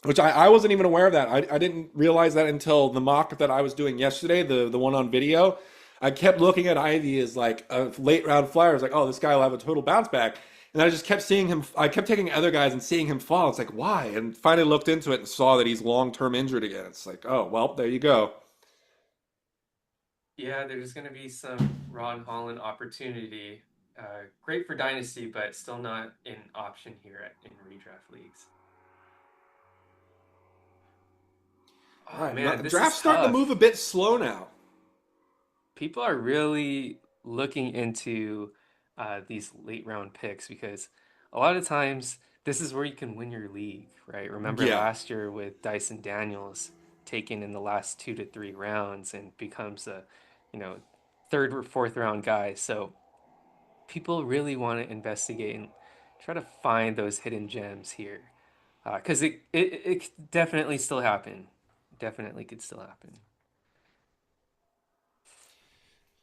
Which I wasn't even aware of that. I didn't realize that until the mock that I was doing yesterday, the one on video. I kept looking at Ivy as like a late round flyer. I was like, oh, this guy will have a total bounce back. And I just kept seeing him. I kept taking other guys and seeing him fall. It's like, why? And finally looked into it and saw that he's long term injured again. It's like, oh, well, there you go. Yeah, there's going to be some Ron Holland opportunity. Great for Dynasty, but still not an option here in redraft leagues. All Oh right, man, this is draft's starting to move a tough. bit slow now. People are really looking into these late round picks because a lot of times this is where you can win your league, right? Remember Yeah. last year with Dyson Daniels taken in the last 2 to 3 rounds and becomes a, you know, third or fourth round guy. So people really want to investigate and try to find those hidden gems here because it could definitely still happen. Definitely could still happen.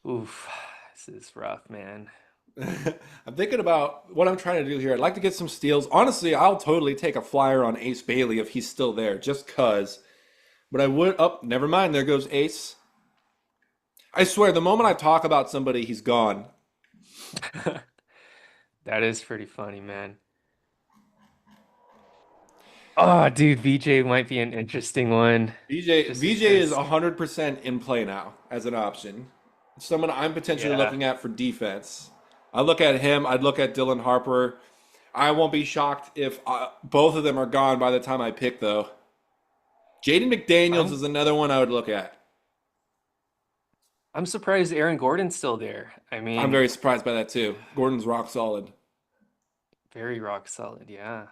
Oof, this is rough, man. I'm thinking about what I'm trying to do here. I'd like to get some steals. Honestly, I'll totally take a flyer on Ace Bailey if he's still there, just cause. But I would. Oh, never mind. There goes Ace. I swear, the moment I talk about somebody, he's gone. That is pretty funny, man. Oh, dude, VJ might be an interesting one. Just VJ is because, 100% in play now as an option. Someone I'm potentially yeah, looking at for defense. I look at him. I'd look at Dylan Harper. I won't be shocked if both of them are gone by the time I pick, though. Jaden McDaniels I'm is another one I would look at. I'm surprised Aaron Gordon's still there. I I'm mean, very surprised by that too. Gordon's rock solid. very rock solid, yeah.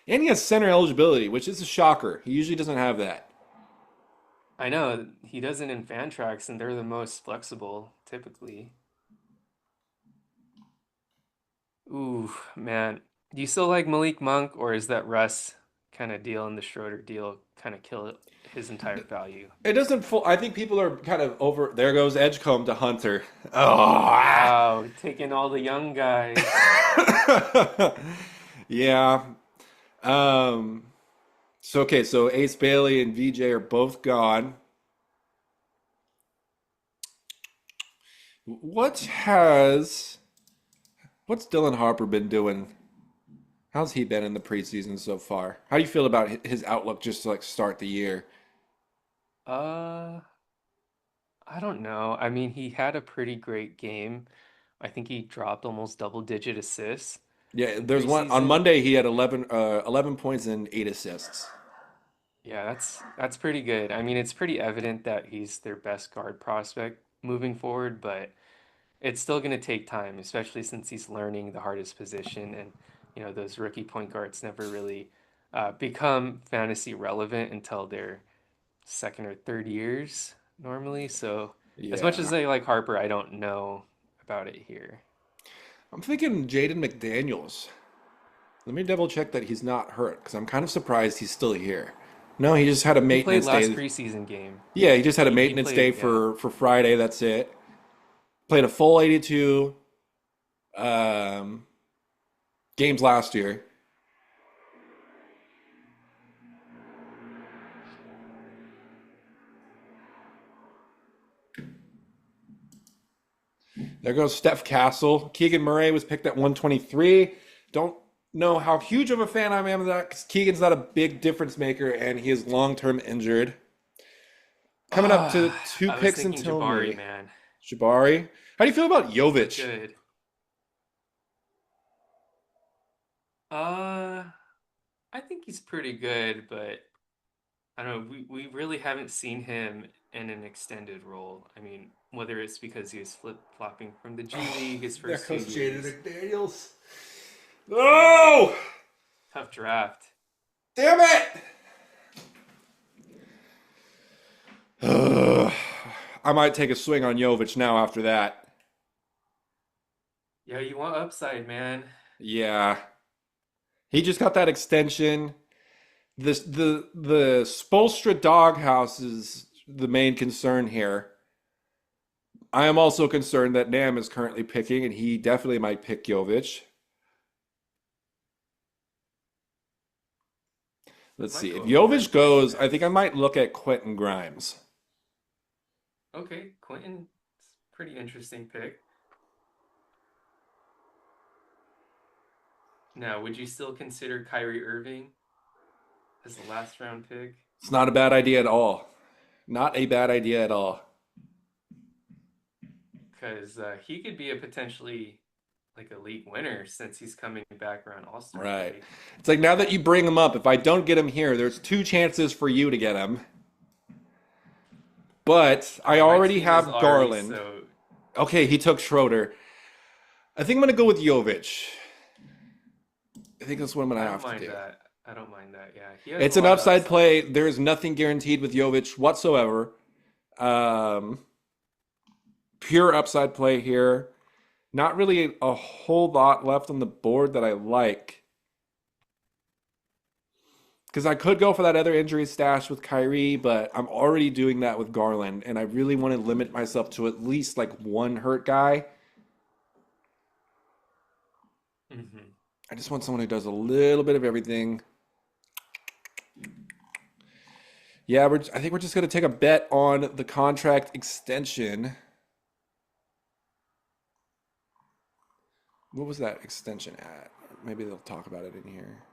And he has center eligibility, which is a shocker. He usually doesn't have that. I know he doesn't in fan tracks, and they're the most flexible typically. Ooh, man. Do you still like Malik Monk, or is that Russ kind of deal and the Schroeder deal kind of kill his entire value? It doesn't full. I think people are kind of over. There goes Edgecombe to Hunter. Oh, Wow, taking all the young guys. yeah. Um. So okay. So Ace Bailey and VJ are both gone. What has what's Dylan Harper been doing? How's he been in the preseason so far? How do you feel about his outlook just to like start the year? Uh, I don't know. I mean, he had a pretty great game. I think he dropped almost double-digit assists Yeah, in there's one on preseason. Monday. He had 11 points and 8 assists. Yeah, that's pretty good. I mean, it's pretty evident that he's their best guard prospect moving forward, but it's still going to take time, especially since he's learning the hardest position, and those rookie point guards never really become fantasy relevant until their second or third years normally. So as much as Yeah, I like Harper, I don't know about it here. I'm thinking Jaden McDaniels. Let me double check that he's not hurt because I'm kind of surprised he's still here. No, he just had a He played maintenance last day. preseason game. Yeah, he just had a He maintenance day played, yeah. for Friday. That's it. Played a full 82 um, games last year. There goes Steph Castle. Keegan Murray was picked at 123. Don't know how huge of a fan I am of that because Keegan's not a big difference maker and he is long term injured. Coming up to two I was picks thinking until Jabari, me. man. Jabari. How do you feel about He's so Jovic? good. Uh, I think he's pretty good, but I don't know. We really haven't seen him in an extended role. I mean, whether it's because he was flip-flopping from the G League his There first few goes Jaden years. McDaniels. Yeah, No! tough draft. Damn it! I might take a swing on Jovic now after that. Yeah, you want upside, man. Yeah. He just got that extension. The Spolstra doghouse is the main concern here. I am also concerned that Nam is currently picking, and he definitely might pick Jovic. Let's Might see. go If over Jovic and play goes, I think I defense. might look at Quentin Grimes. Okay, Quentin, pretty interesting pick. Now, would you still consider Kyrie Irving as the last round pick? It's not a bad idea at all. Not a bad idea at all. Because he could be a potentially like a league winner since he's coming back around All-Star Right. break. It's like now that you bring him up, if I don't get him here, there's two chances for you to get him. But I My already team is have Ari, Garland. so Okay, he took Schroeder. I think I'm going to go with Jovic. I think that's what I'm going I to don't have to mind do. that. I don't mind that. Yeah, he has a It's an lot of upside upside. play. There is nothing guaranteed with Jovic whatsoever. Um, Pure upside play here. Not really a whole lot left on the board that I like. Because I could go for that other injury stash with Kyrie, but I'm already doing that with Garland, and I really want to limit myself to at least like one hurt guy. Hmm. I just want someone who does a little bit of everything. Yeah, I think we're just going to take a bet on the contract extension. What was that extension at? Maybe they'll talk about it in here.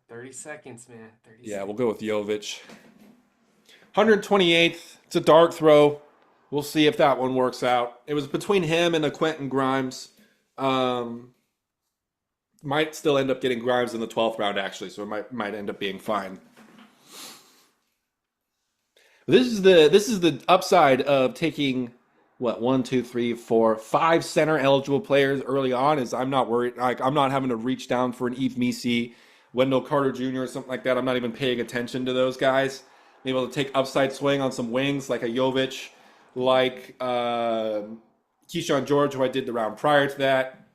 30 seconds, man. 30 Yeah, we'll go with seconds. Jovic. 128th. It's a dart throw. We'll see if that one works out. It was between him and a Quentin Grimes. Um, might still end up getting Grimes in the 12th round, actually, so it might end up being fine. This is the upside of taking what 1, 2, 3, 4, 5 center eligible players early on. Is I'm not worried. Like I'm not having to reach down for an Eve Misi, Wendell Carter Jr. or something like that. I'm not even paying attention to those guys. I'm able to take upside swing on some wings like a Jovic, like Keyshawn George, who I did the round prior to that.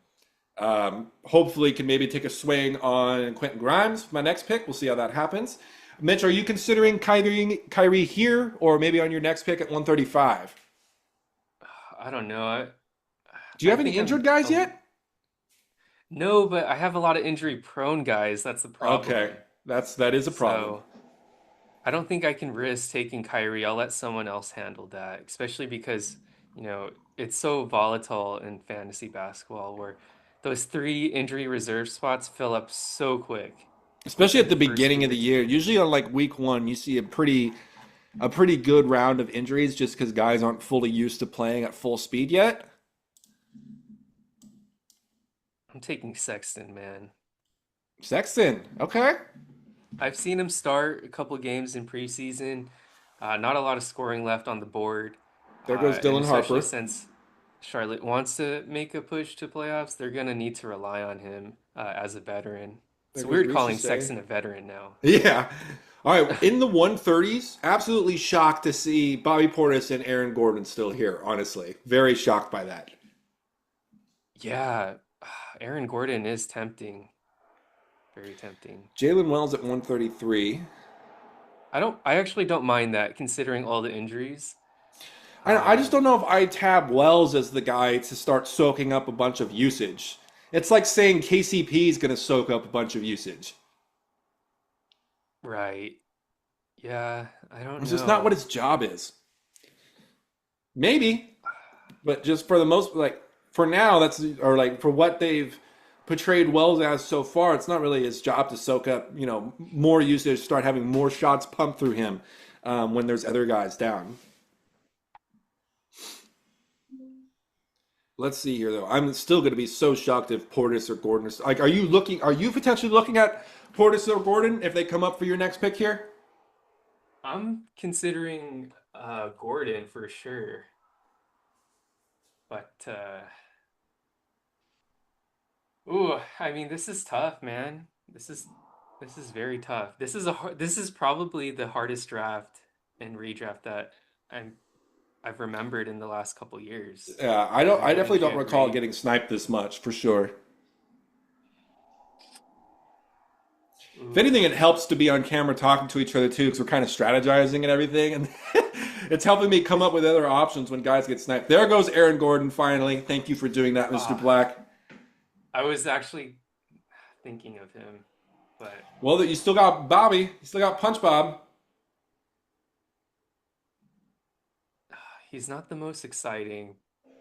Hopefully, can maybe take a swing on Quentin Grimes, my next pick. We'll see how that happens. Mitch, are you considering Kyrie here or maybe on your next pick at 135? I don't know. Do you I have any think injured guys yet? no, but I have a lot of injury prone guys. That's the Okay, problem. that is a problem. So I don't think I can risk taking Kyrie. I'll let someone else handle that, especially because, it's so volatile in fantasy basketball where those three injury reserve spots fill up so quick Especially within at the the first beginning week of or the year. two. Usually on like week one, you see a pretty good round of injuries just because guys aren't fully used to playing at full speed yet. I'm taking Sexton, man. Sexton, okay. I've seen him start a couple games in preseason. Not a lot of scoring left on the board. There goes And Dylan especially Harper. since Charlotte wants to make a push to playoffs, they're going to need to rely on him as a veteran. There It's goes weird Reese calling Shea. Sexton a veteran now. Yeah. All right. In the 130s, absolutely shocked to see Bobby Portis and Aaron Gordon still here, honestly. Very shocked by that. Yeah, Aaron Gordon is tempting, very tempting. Jalen Wells at 133. I actually don't mind that considering all the injuries. I just don't Um, know if I tab Wells as the guy to start soaking up a bunch of usage. It's like saying KCP is going to soak up a bunch of usage. right. Yeah, I don't It's just not what know. his job is. Maybe, but just for the most, like, for now, that's, or like, for what they've portrayed Wells as so far, it's not really his job to soak up, more usage, start having more shots pumped through him when there's other guys down. Let's see here, though. I'm still going to be so shocked if Portis or Gordon is like. Are you potentially looking at Portis or Gordon if they come up for your next pick here? I'm considering Gordon for sure, but ooh, I mean, this is tough, man. This is very tough. This is probably the hardest draft and redraft that I'm I've remembered in the last couple years. Yeah, I don't. I definitely Wouldn't you don't recall agree? getting sniped this much for sure. If Ooh. anything, it helps to be on camera talking to each other too, because we're kind of strategizing and everything, and it's helping me come up with other options when guys get sniped. There goes Aaron Gordon finally. Thank you for doing that, Mr. Ah, Black. I was actually thinking of him, but Well, you still got Bobby. You still got Punch Bob. he's not the most exciting,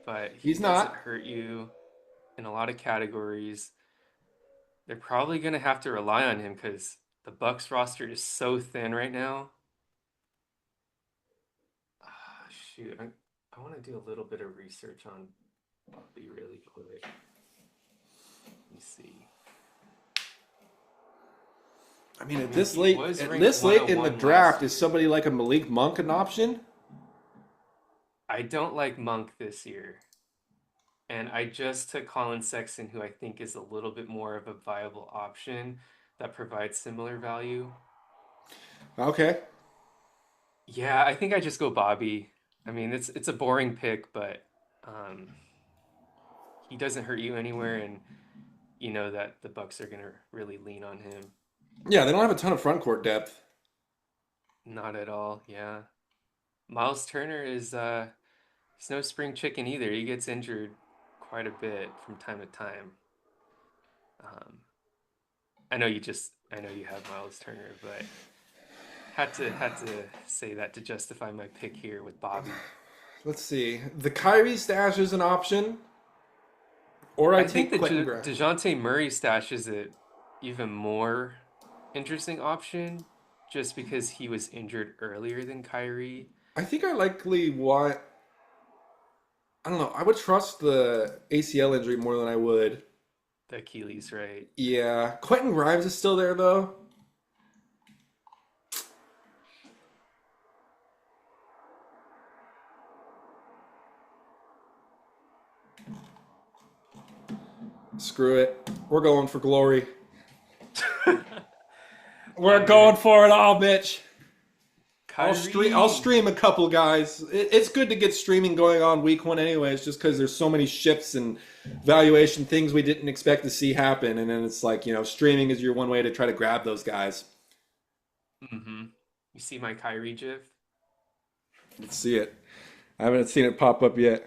but he He's doesn't not. hurt you in a lot of categories. They're probably going to have to rely on him because the Bucks roster is so thin right now. Shoot, I want to do a little bit of research on Bobby really quick. Let me see. I mean, I at mean, this he late, was at ranked this late in the 101 last draft, is year. somebody like a Malik Monk an option? I don't like Monk this year. And I just took Colin Sexton, who I think is a little bit more of a viable option that provides similar value. Okay. Yeah, I think I just go Bobby. I mean, it's a boring pick, but um, he doesn't hurt you anywhere, and you know that the Bucks are gonna really lean on him. Yeah, they don't have a ton of front court depth. Not at all. Yeah, Miles Turner is he's no spring chicken either. He gets injured quite a bit from time to time. Um, I know you have Miles Turner, but had to say that to justify my pick here with Bobby. Let's see. The Kyrie stash is an option, or I I think take the Quentin Grimes. DeJounte Murray stash is a even more interesting option just because he was injured earlier than Kyrie, I think I likely want. I don't know. I would trust the ACL injury more than I would. the Achilles, right? Yeah, Quentin Grimes is still there though. Screw it. We're going for glory. We're Love going it. for it all, bitch. I'll Kyrie. stream a couple guys. It's good to get streaming going on week one, anyways, just because there's so many shifts and valuation things we didn't expect to see happen, and then it's like streaming is your one way to try to grab those guys. Mm-hmm. You see my Kyrie gif? Let's see it. I haven't seen it pop up yet.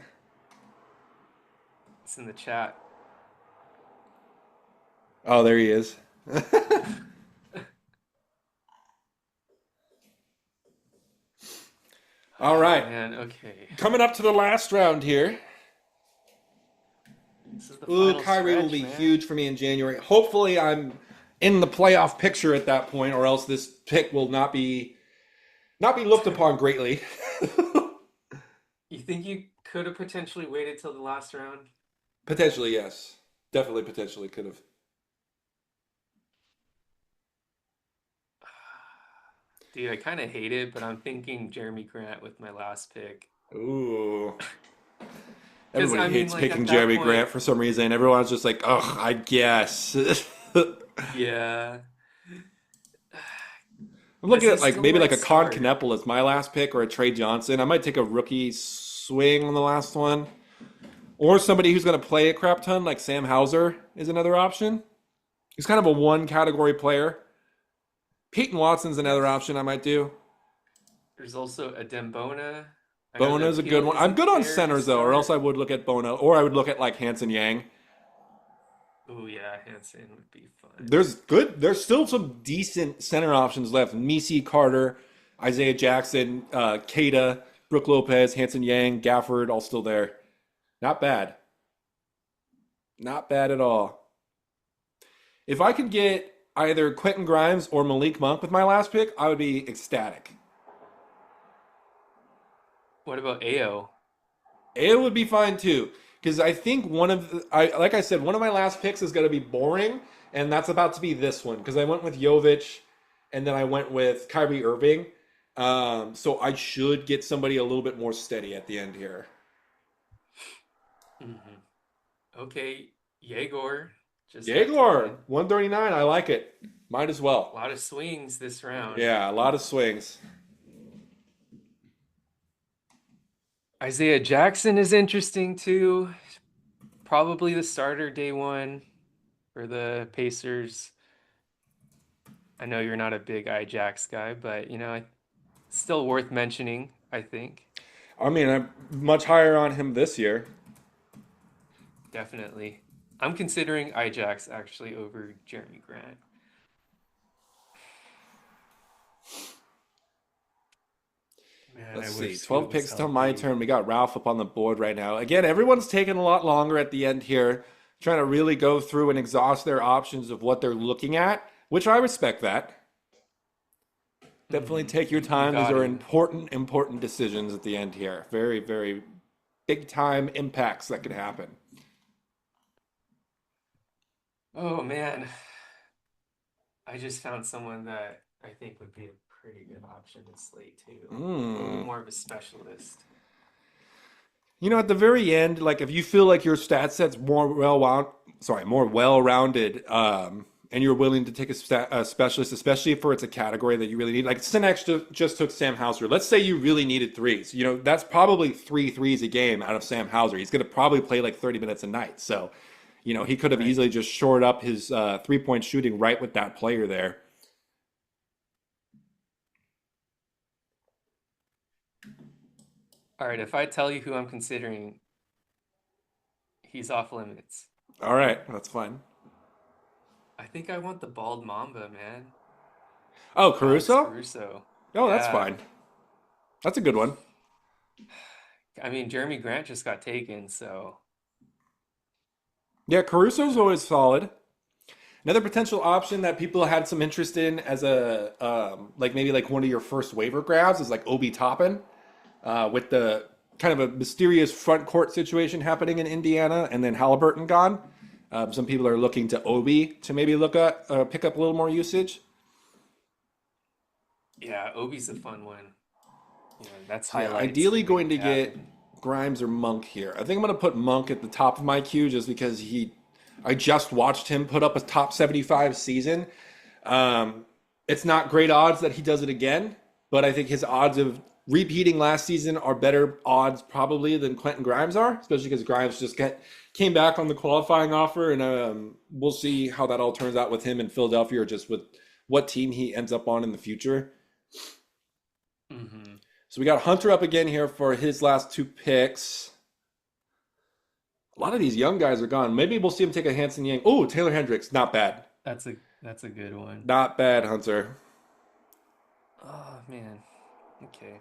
It's in the chat. Oh, there he is. All Oh right, man, okay. coming up to the last round here. This is the Ooh, final Kyrie will stretch, be man. huge for me in January. Hopefully, I'm in the playoff picture at that point, or else this pick will not be looked upon greatly. You think you could have potentially waited till the last round? Potentially, yes. Definitely, potentially could have. Dude, I kind of hate it, but I'm thinking Jeremy Grant with my last pick. Ooh. Because Everybody I mean, hates like picking at that Jeremy point, Grant for some reason. Everyone's just like, ugh, I guess. yeah. I'm Because looking at he's like still maybe like might a Con start. Kneppel as my last pick or a Trey Johnson. I might take a rookie swing on the last one. Or somebody who's going to play a crap ton, like Sam Hauser is another option. He's kind of a one category player. Peyton Watson's another option I might do. There's also a Dembona. I know the Bono's a appeal good one. I'm isn't good on there to centers though, or else start. I would look at Bono, or I would look at like Hanson Yang. Oh yeah, Hansen would be fun. There's still some decent center options left. Misi Carter, Isaiah Jackson, Keita, Brooke Lopez, Hanson Yang, Gafford, all still there. Not bad. Not bad at all. If I could get either Quentin Grimes or Malik Monk with my last pick, I would be ecstatic. What about AO? It would be fine too, because I think like I said, one of my last picks is going to be boring, and that's about to be this one because I went with Jovic, and then I went with Kyrie Irving. So I should get somebody a little bit more steady at the end here. Hmm. Okay, Yegor just got Jaguar, taken. 139. I like it. Might as A well. lot of swings this round. Yeah, a lot of swings. Isaiah Jackson is interesting too. Probably the starter day one for the Pacers. I know you're not a big Ijax guy, but it's still worth mentioning, I think. I mean, I'm much higher on him this year. Definitely. I'm considering Ijax actually over Jeremy Grant. Man, I Let's see. wish Scoot 12 was picks till my healthy. turn. We got Ralph up on the board right now. Again, everyone's taking a lot longer at the end here, trying to really go through and exhaust their options of what they're looking at, which I respect that. Definitely Hmm. take your You time. These got are to. important decisions at the end here. Very, very big time impacts that could happen. Oh man, I just found someone that I think would be a pretty good option to slate too. A little bit Hmm. more of a specialist. At the very end, like if you feel like your stat set's more well-rounded, and you're willing to take a specialist, especially if it's a category that you really need. Like Sinex just took Sam Hauser. Let's say you really needed threes. That's probably three threes a game out of Sam Hauser. He's going to probably play like 30 minutes a night. So, he could have Right. easily just shored up his 3-point shooting right with that player there. All right, if I tell you who I'm considering, he's off limits. All right, that's fine. I think I want the bald mamba, man. Oh, Alex Caruso? Caruso. Oh, that's Yeah. fine. That's a good one. I mean, Jeremy Grant just got taken, so Yeah, Caruso's always solid. Another potential option that people had some interest in as a like maybe like one of your first waiver grabs is like Obi Toppin, with the kind of a mysterious front court situation happening in Indiana, and then Halliburton gone. Some people are looking to Obi to maybe look at pick up a little more usage. yeah, Obi's a fun one. That's So yeah, highlights ideally and make going it to get happen. Grimes or Monk here. I think I'm going to put Monk at the top of my queue just because I just watched him put up a top 75 season. It's not great odds that he does it again, but I think his odds of repeating last season are better odds probably than Quentin Grimes are, especially because Grimes just came back on the qualifying offer, and we'll see how that all turns out with him in Philadelphia or just with what team he ends up on in the future. Hmm. So we got Hunter up again here for his last two picks. A lot of these young guys are gone. Maybe we'll see him take a Hanson Yang. Oh, Taylor Hendricks, not bad. That's a good one. Not bad, Hunter. Oh man. Okay.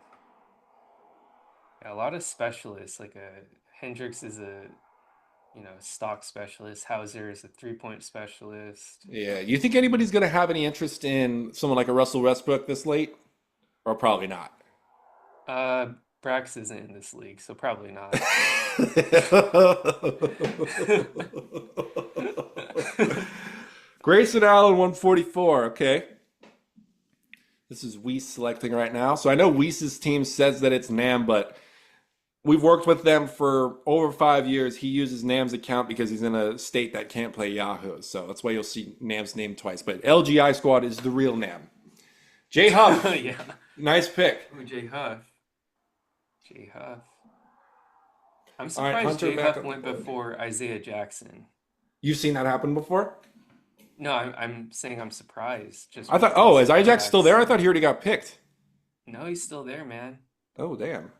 Yeah, a lot of specialists. Like a Hendricks is a stock specialist. Hauser is a 3-point specialist. Yeah, you think anybody's going to have any interest in someone like a Russell Westbrook this late? Or probably not. Uh, Brax isn't in this league, so probably not. Grayson Allen, 144. Okay. This is Weiss selecting right now. So I know Weiss's team says that it's Nam, but we've worked with them for over 5 years. He uses Nam's account because he's in a state that can't play Yahoo. So that's why you'll see Nam's name twice. But LGI Squad is the real Nam. Jay Huff. Yeah. Nice pick. Oh, Jay Huff. Jay Huff. I'm All right, surprised Hunter Jay back Huff up. went before Isaiah Jackson. You've seen that happen before? No, I'm saying I'm surprised. Just I thought, because is Isaac still there? I Jackson. thought he already got picked. No, he's still there, man. Oh, damn.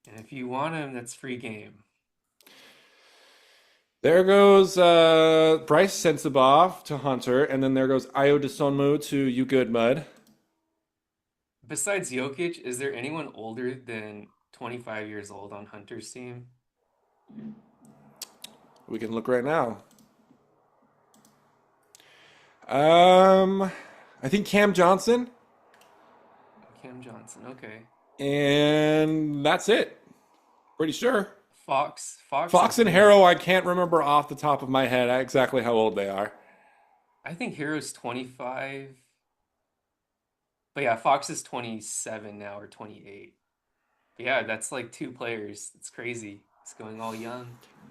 And if you want him, that's free game. There goes Bryce Sensabaugh to Hunter, and then there goes Ayo Desonmu to You Good Mud. Besides Jokic, is there anyone older than 25 years old on Hunter's team? We can look right now. I think Cam Johnson, Cam Johnson. Okay. and that's it. Pretty sure. Fox Fox is and good. Harrow, I can't remember off the top of my head exactly how old they are. I think Hero's 25. But yeah, Fox is 27 now or 28. But yeah, that's like two players. It's crazy. It's going all young.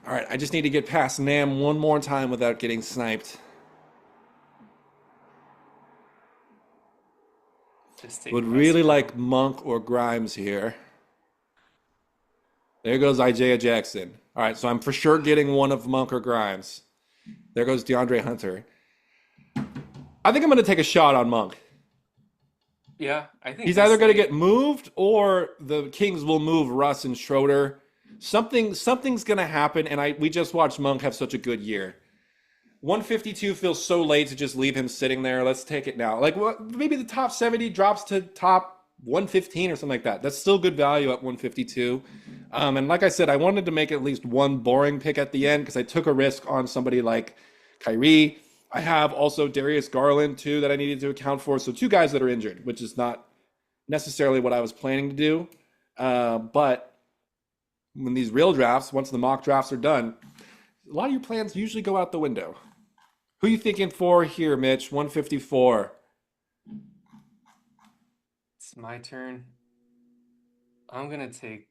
All right, I just need to get past Nam one more time without getting sniped. Just take Would really precedent. like Monk or Grimes here. There goes Isaiah Jackson. All right, so I'm for sure getting one of Monk or Grimes. There goes DeAndre Hunter. I think I'm going to take a shot on Monk. Yeah, I think He's either this going to late. get moved or the Kings will move Russ and Schroeder. Something's going to happen, and we just watched Monk have such a good year. 152 feels so late to just leave him sitting there. Let's take it now. Like, what? Maybe the top 70 drops to top 115 or something like that. That's still good value at 152. And like I said, I wanted to make at least one boring pick at the end because I took a risk on somebody like Kyrie. I have also Darius Garland, too, that I needed to account for. So two guys that are injured, which is not necessarily what I was planning to do. But when these real drafts, once the mock drafts are done, a lot of your plans usually go out the window. Who you thinking for here, Mitch? 154. It's my turn. I'm gonna take,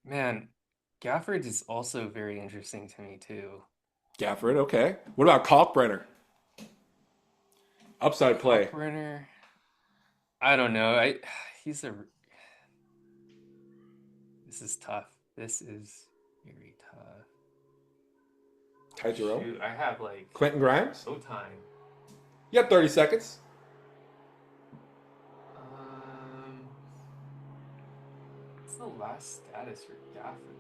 man, Gafford is also very interesting to me too. Gafford, okay. What about Kalkbrenner? Upside play. Kalkbrenner, I don't know. He's a this is tough. This is very tough. Ty Jerome. Shoot, I have like Quentin Grimes? no time. You got 30 seconds. Um, what's the last status for Gafford?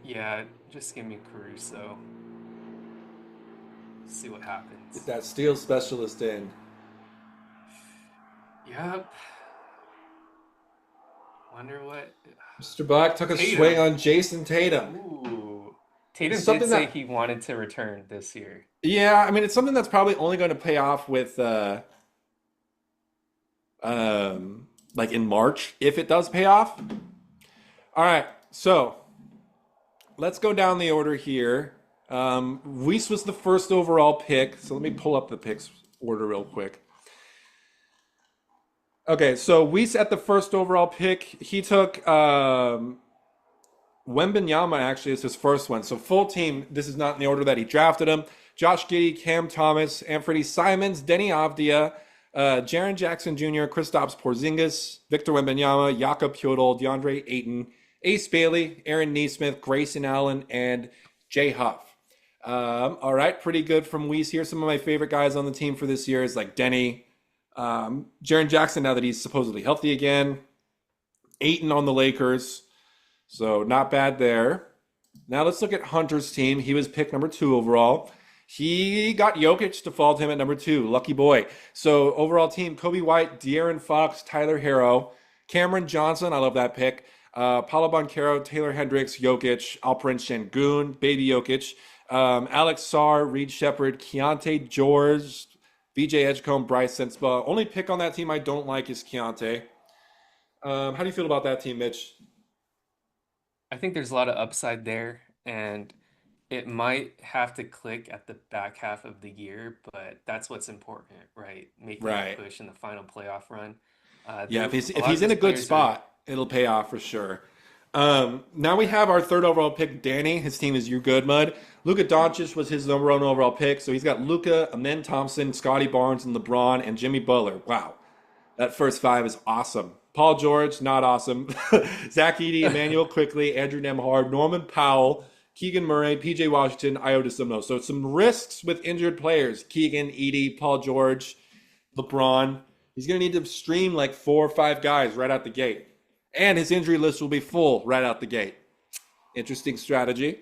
Yeah, just give me Caruso. See what Get happens. that steal specialist in. Yep. Wonder what. Mr. Black took a swing Tatum. on Jason Tatum. Ooh. It's Tatum did something say that, he wanted to return this year. yeah, I mean, it's something that's probably only going to pay off with, like in March, if it does pay off. All right, so let's go down the order here. Weiss was the first overall pick, so let me pull up the picks order real quick. Okay, so Weiss at the first overall pick, he took Wembenyama actually is his first one. So full team, this is not in the order that he drafted him. Josh Giddey, Cam Thomas, Anthony Simons, Denny Avdia, Jaren Jackson Jr., Kristaps Porzingis, Victor Wembanyama, Jakob Poeltl, DeAndre Ayton, Ace Bailey, Aaron Nesmith, Grayson Allen, and Jay Huff. All right, pretty good from Weiss here. Some of my favorite guys on the team for this year is like Denny, Jaren Jackson now that he's supposedly healthy again, Ayton on the Lakers. So not bad there. Now let's look at Hunter's team. He was picked number 2 overall. He got Jokic to fall to him at number 2. Lucky boy. So overall team, Kobe White, De'Aaron Fox, Tyler Harrow, Cameron Johnson. I love that pick. Paulo Banchero, Taylor Hendricks, Jokic, Alperen Şengün, Baby Jokic, Alex Sarr, Reed Shepard, Keontae George, VJ Edgecombe, Bryce Sensabaugh. Only pick on that team I don't like is Keontae. How do you feel about that team, Mitch? I think there's a lot of upside there, and it might have to click at the back half of the year, but that's what's important, right? Making a Right. push in the final playoff run. Yeah, There, if a lot of he's in these a good players are, spot, it'll pay off for sure. Now we have our third overall pick, Danny. His team is You Good Mud. Luka Doncic was his number 1 overall pick, so he's got Luka, Amen Thompson, Scotty Barnes, and LeBron, and Jimmy Butler. Wow, that first 5 is awesome. Paul George, not awesome. Zach Edey, Emmanuel Quickly, Andrew Nembhard, Norman Powell, Keegan Murray, PJ Washington, Io DeSimno. So some risks with injured players. Keegan, Edey, Paul George, LeBron. He's going to need to stream like 4 or 5 guys right out the gate. And his injury list will be full right out the gate. Interesting strategy.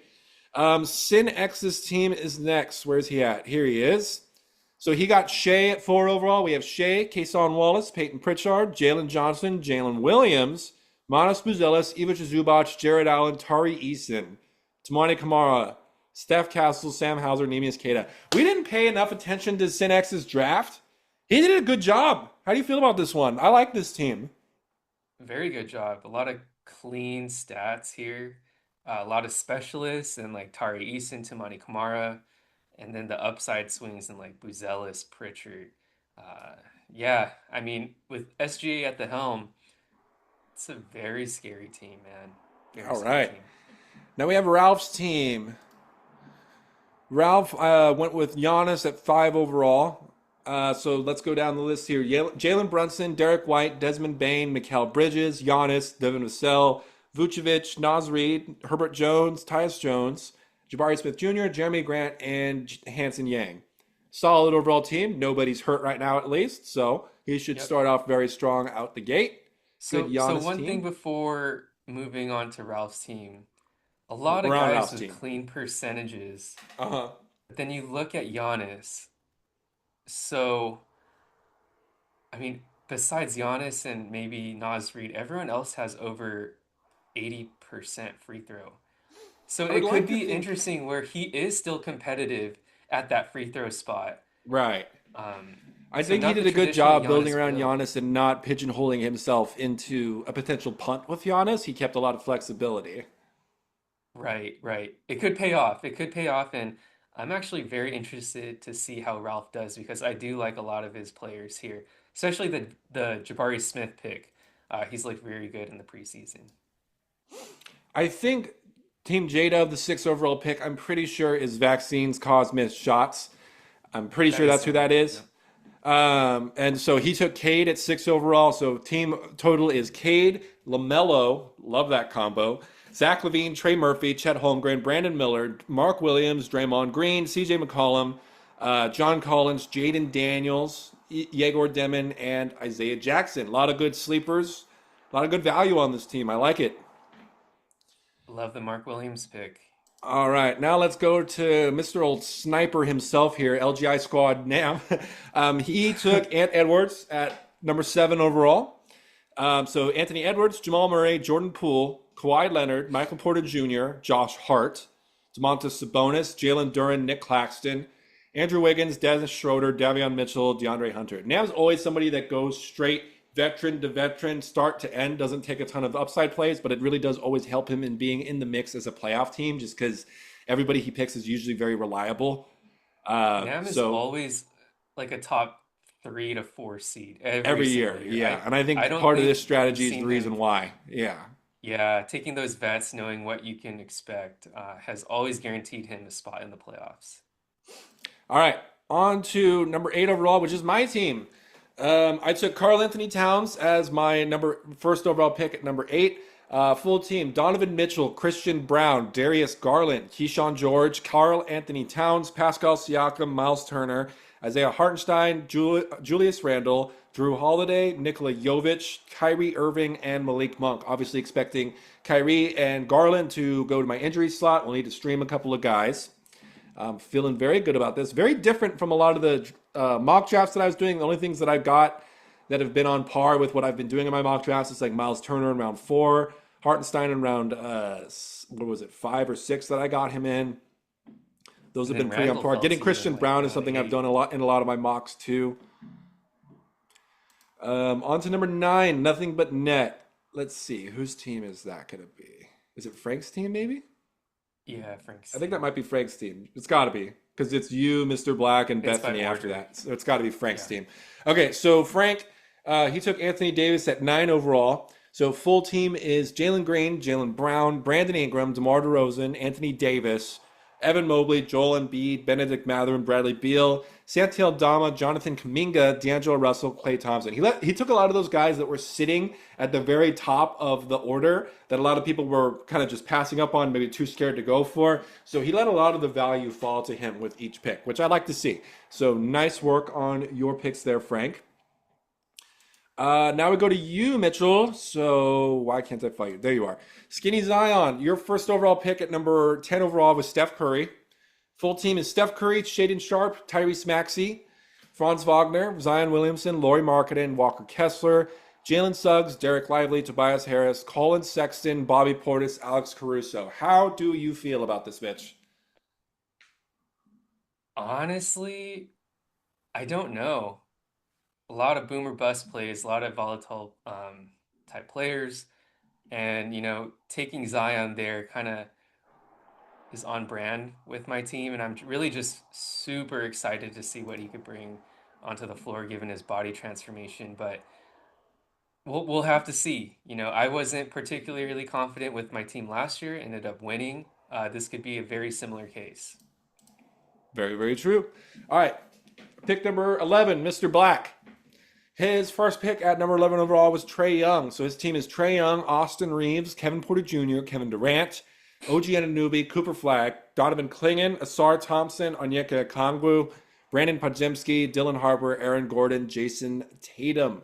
Sin X's team is next. Where's he at? Here he is. So he got Shea at 4 overall. We have Shea, Kason Wallace, Peyton Pritchard, Jalen Johnson, Jalen Williams, Manas Buzelis, Ivica Zubac, Jared Allen, Tari Eason, Tamani Kamara, Steph Castle, Sam Hauser, Nemius Queta. We didn't pay enough attention to Sin X's draft. He did a good job. How do you feel about this one? I like this team. very good job. A lot of clean stats here. A lot of specialists and like Tari Eason, Timani Kamara, and then the upside swings and like Buzelis, Pritchard. Uh, yeah, I mean, with SGA at the helm, it's a very scary team, man. Very All scary right. team. Now we have Ralph's team. Ralph went with Giannis at 5 overall. So let's go down the list here. Jalen Brunson, Derek White, Desmond Bain, Mikal Bridges, Giannis, Devin Vassell, Vucevic, Naz Reid, Herbert Jones, Tyus Jones, Jabari Smith Jr., Jeremy Grant, and Hanson Yang. Solid overall team. Nobody's hurt right now, at least. So he should Yep. start off very strong out the gate. Good So Giannis one thing team. before moving on to Ralph's team, a lot of We're on guys Ralph's with team. clean percentages, Uh-huh. but then you look at Giannis. So, I mean, besides Giannis and maybe Naz Reid, everyone else has over 80% free throw. So I would it could like to be think. interesting where he is still competitive at that free throw spot. Right. Um, I so think he not the did a good traditional job building Giannis around build. Giannis and not pigeonholing himself into a potential punt with Giannis. He kept a lot of flexibility. Right, right. It could pay off. It could pay off, and I'm actually very interested to see how Ralph does because I do like a lot of his players here, especially the Jabari Smith pick. He's looked very good in the preseason. I think Team Jada, the 6 overall pick, I'm pretty sure is vaccines cause missed shots. I'm pretty That sure is that's who that similar. is. Yep. And so he took Cade at 6 overall. So team total is Cade, LaMelo, love that combo. Zach Levine, Trey Murphy, Chet Holmgren, Brandon Miller, Mark Williams, Draymond Green, CJ McCollum, John Collins, Jaden Daniels, Yegor Demon, and Isaiah Jackson. A lot of good sleepers, a lot of good value on this team. I like it. Love the Mark Williams pick. All right, now let's go to Mr. Old Sniper himself here, LGI Squad Nam. He took Ant Edwards at number 7 overall. So Anthony Edwards, Jamal Murray, Jordan Poole, Kawhi Leonard, Michael Porter Jr., Josh Hart, DeMontis Sabonis, Jalen Duren, Nick Claxton, Andrew Wiggins, Dennis Schroeder, Davion Mitchell, DeAndre Hunter. Nam's always somebody that goes straight veteran to veteran, start to end, doesn't take a ton of upside plays, but it really does always help him in being in the mix as a playoff team just because everybody he picks is usually very reliable. Nam is So always like a top 3 to 4 seed every every single year, year. yeah. And I I think don't part of think this we've strategy is the seen him. reason why. Yeah. Yeah, taking those bets, knowing what you can expect, has always guaranteed him a spot in the playoffs. All right, on to number 8 overall, which is my team. I took Carl Anthony Towns as my number first overall pick at number 8. Full team: Donovan Mitchell, Christian Brown, Darius Garland, Keyshawn George, Carl Anthony Towns, Pascal Siakam, Miles Turner, Isaiah Hartenstein, Julius Randle, Drew Holiday, Nikola Jovic, Kyrie Irving, and Malik Monk. Obviously, expecting Kyrie and Garland to go to my injury slot. We'll need to stream a couple of guys. I'm feeling very good about this. Very different from a lot of the mock drafts that I was doing. The only things that I've got that have been on par with what I've been doing in my mock drafts is like Miles Turner in round 4, Hartenstein in round what was it, 5 or 6 that I got him in. Those And have then been pretty on Randall par. fell Getting to you Christian in like Brown is round something I've done eight. a lot in a lot of my mocks too. On to number 9, nothing but net. Let's see, whose team is that going to be? Is it Frank's team maybe? Yeah, Frank's I think that team. might be Frank's team. It's got to be because it's you, Mr. Black, and It's by Bethany after order. that. So it's got to be Frank's Yeah. team. Okay, so Frank, he took Anthony Davis at 9 overall. So full team is Jalen Green, Jalen Brown, Brandon Ingram, DeMar DeRozan, Anthony Davis, Evan Mobley, Joel Embiid, Benedict Mathurin, Bradley Beal, Santiago Dama, Jonathan Kuminga, D'Angelo Russell, Klay Thompson. He took a lot of those guys that were sitting at the very top of the order that a lot of people were kind of just passing up on, maybe too scared to go for. So he let a lot of the value fall to him with each pick, which I like to see. So nice work on your picks there, Frank. Now we go to you, Mitchell. So why can't I fight you? There you are. Skinny Zion, your first overall pick at number 10 overall was Steph Curry. Full team is Steph Curry, Shaden Sharp, Tyrese Maxey, Franz Wagner, Zion Williamson, Laurie Markkinen, Walker Kessler, Jalen Suggs, Derek Lively, Tobias Harris, Colin Sexton, Bobby Portis, Alex Caruso. How do you feel about this, Mitch? Honestly, I don't know. A lot of boomer bust plays, a lot of volatile type players, and taking Zion there kind of is on brand with my team, and I'm really just super excited to see what he could bring onto the floor given his body transformation. But we'll have to see. I wasn't particularly confident with my team last year, ended up winning. This could be a very similar case. Very, very true. All right. Pick number 11, Mr. Black. His first pick at number 11 overall was Trae Young. So his team is Trae Young, Austin Reeves, Kevin Porter Jr., Kevin Durant, OG Anunoby, Cooper Flagg, Donovan Clingan, Asar Thompson, Onyeka Okongwu, Brandon Podziemski, Dylan Harper, Aaron Gordon, Jason Tatum.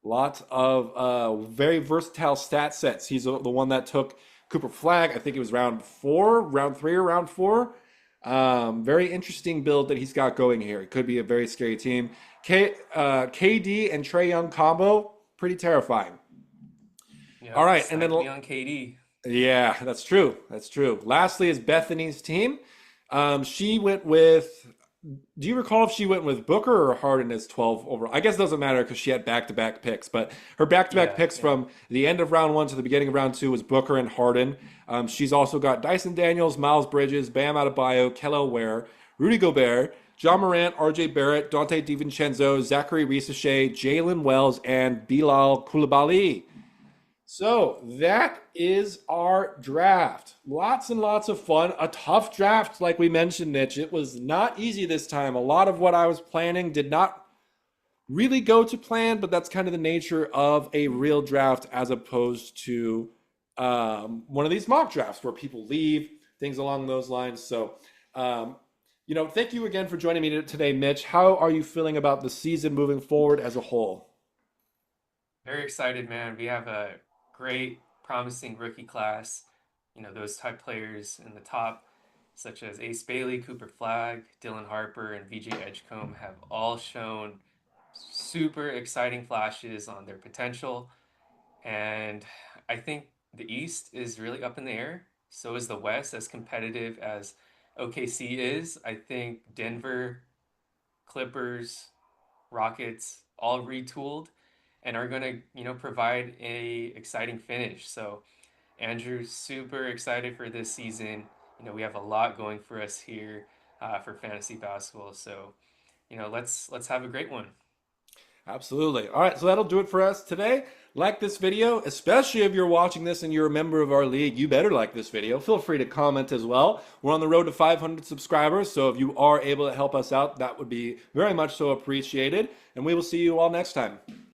Lots of very versatile stat sets. He's the one that took Cooper Flagg. I think it was round 4, round 3, or round 4. Very interesting build that he's got going here. It could be a very scary team. KD and Trae Young combo, pretty terrifying. All Yep, right, and then sniped me on KD. yeah, that's true. That's true. Lastly is Bethany's team. She went with. Do you recall if she went with Booker or Harden as 12 overall? I guess it doesn't matter because she had back-to-back picks, but her back-to-back Yeah, picks yeah. from the end of round 1 to the beginning of round 2 was Booker and Harden. She's also got Dyson Daniels, Miles Bridges, Bam Adebayo, Kello Ware, Rudy Gobert, John Morant, RJ Barrett, Dante DiVincenzo, Zachary Risachet, Jalen Wells, and Bilal Koulibaly. So that is our draft. Lots and lots of fun. A tough draft, like we mentioned, Mitch. It was not easy this time. A lot of what I was planning did not really go to plan, but that's kind of the nature of a real draft as opposed to one of these mock drafts where people leave, things along those lines. So, thank you again for joining me today, Mitch. How are you feeling about the season moving forward as a whole? Very excited, man. We have a great, promising rookie class. Those type players in the top, such as Ace Bailey, Cooper Flagg, Dylan Harper, and VJ Edgecombe, have all shown super exciting flashes on their potential. And I think the East is really up in the air. So is the West, as competitive as OKC is. I think Denver, Clippers, Rockets all retooled and are going to, provide a exciting finish. So Andrew's super excited for this season. We have a lot going for us here for fantasy basketball. So, let's have a great one. Absolutely. All right, so that'll do it for us today. Like this video, especially if you're watching this and you're a member of our league, you better like this video. Feel free to comment as well. We're on the road to 500 subscribers, so if you are able to help us out, that would be very much so appreciated. And we will see you all next time.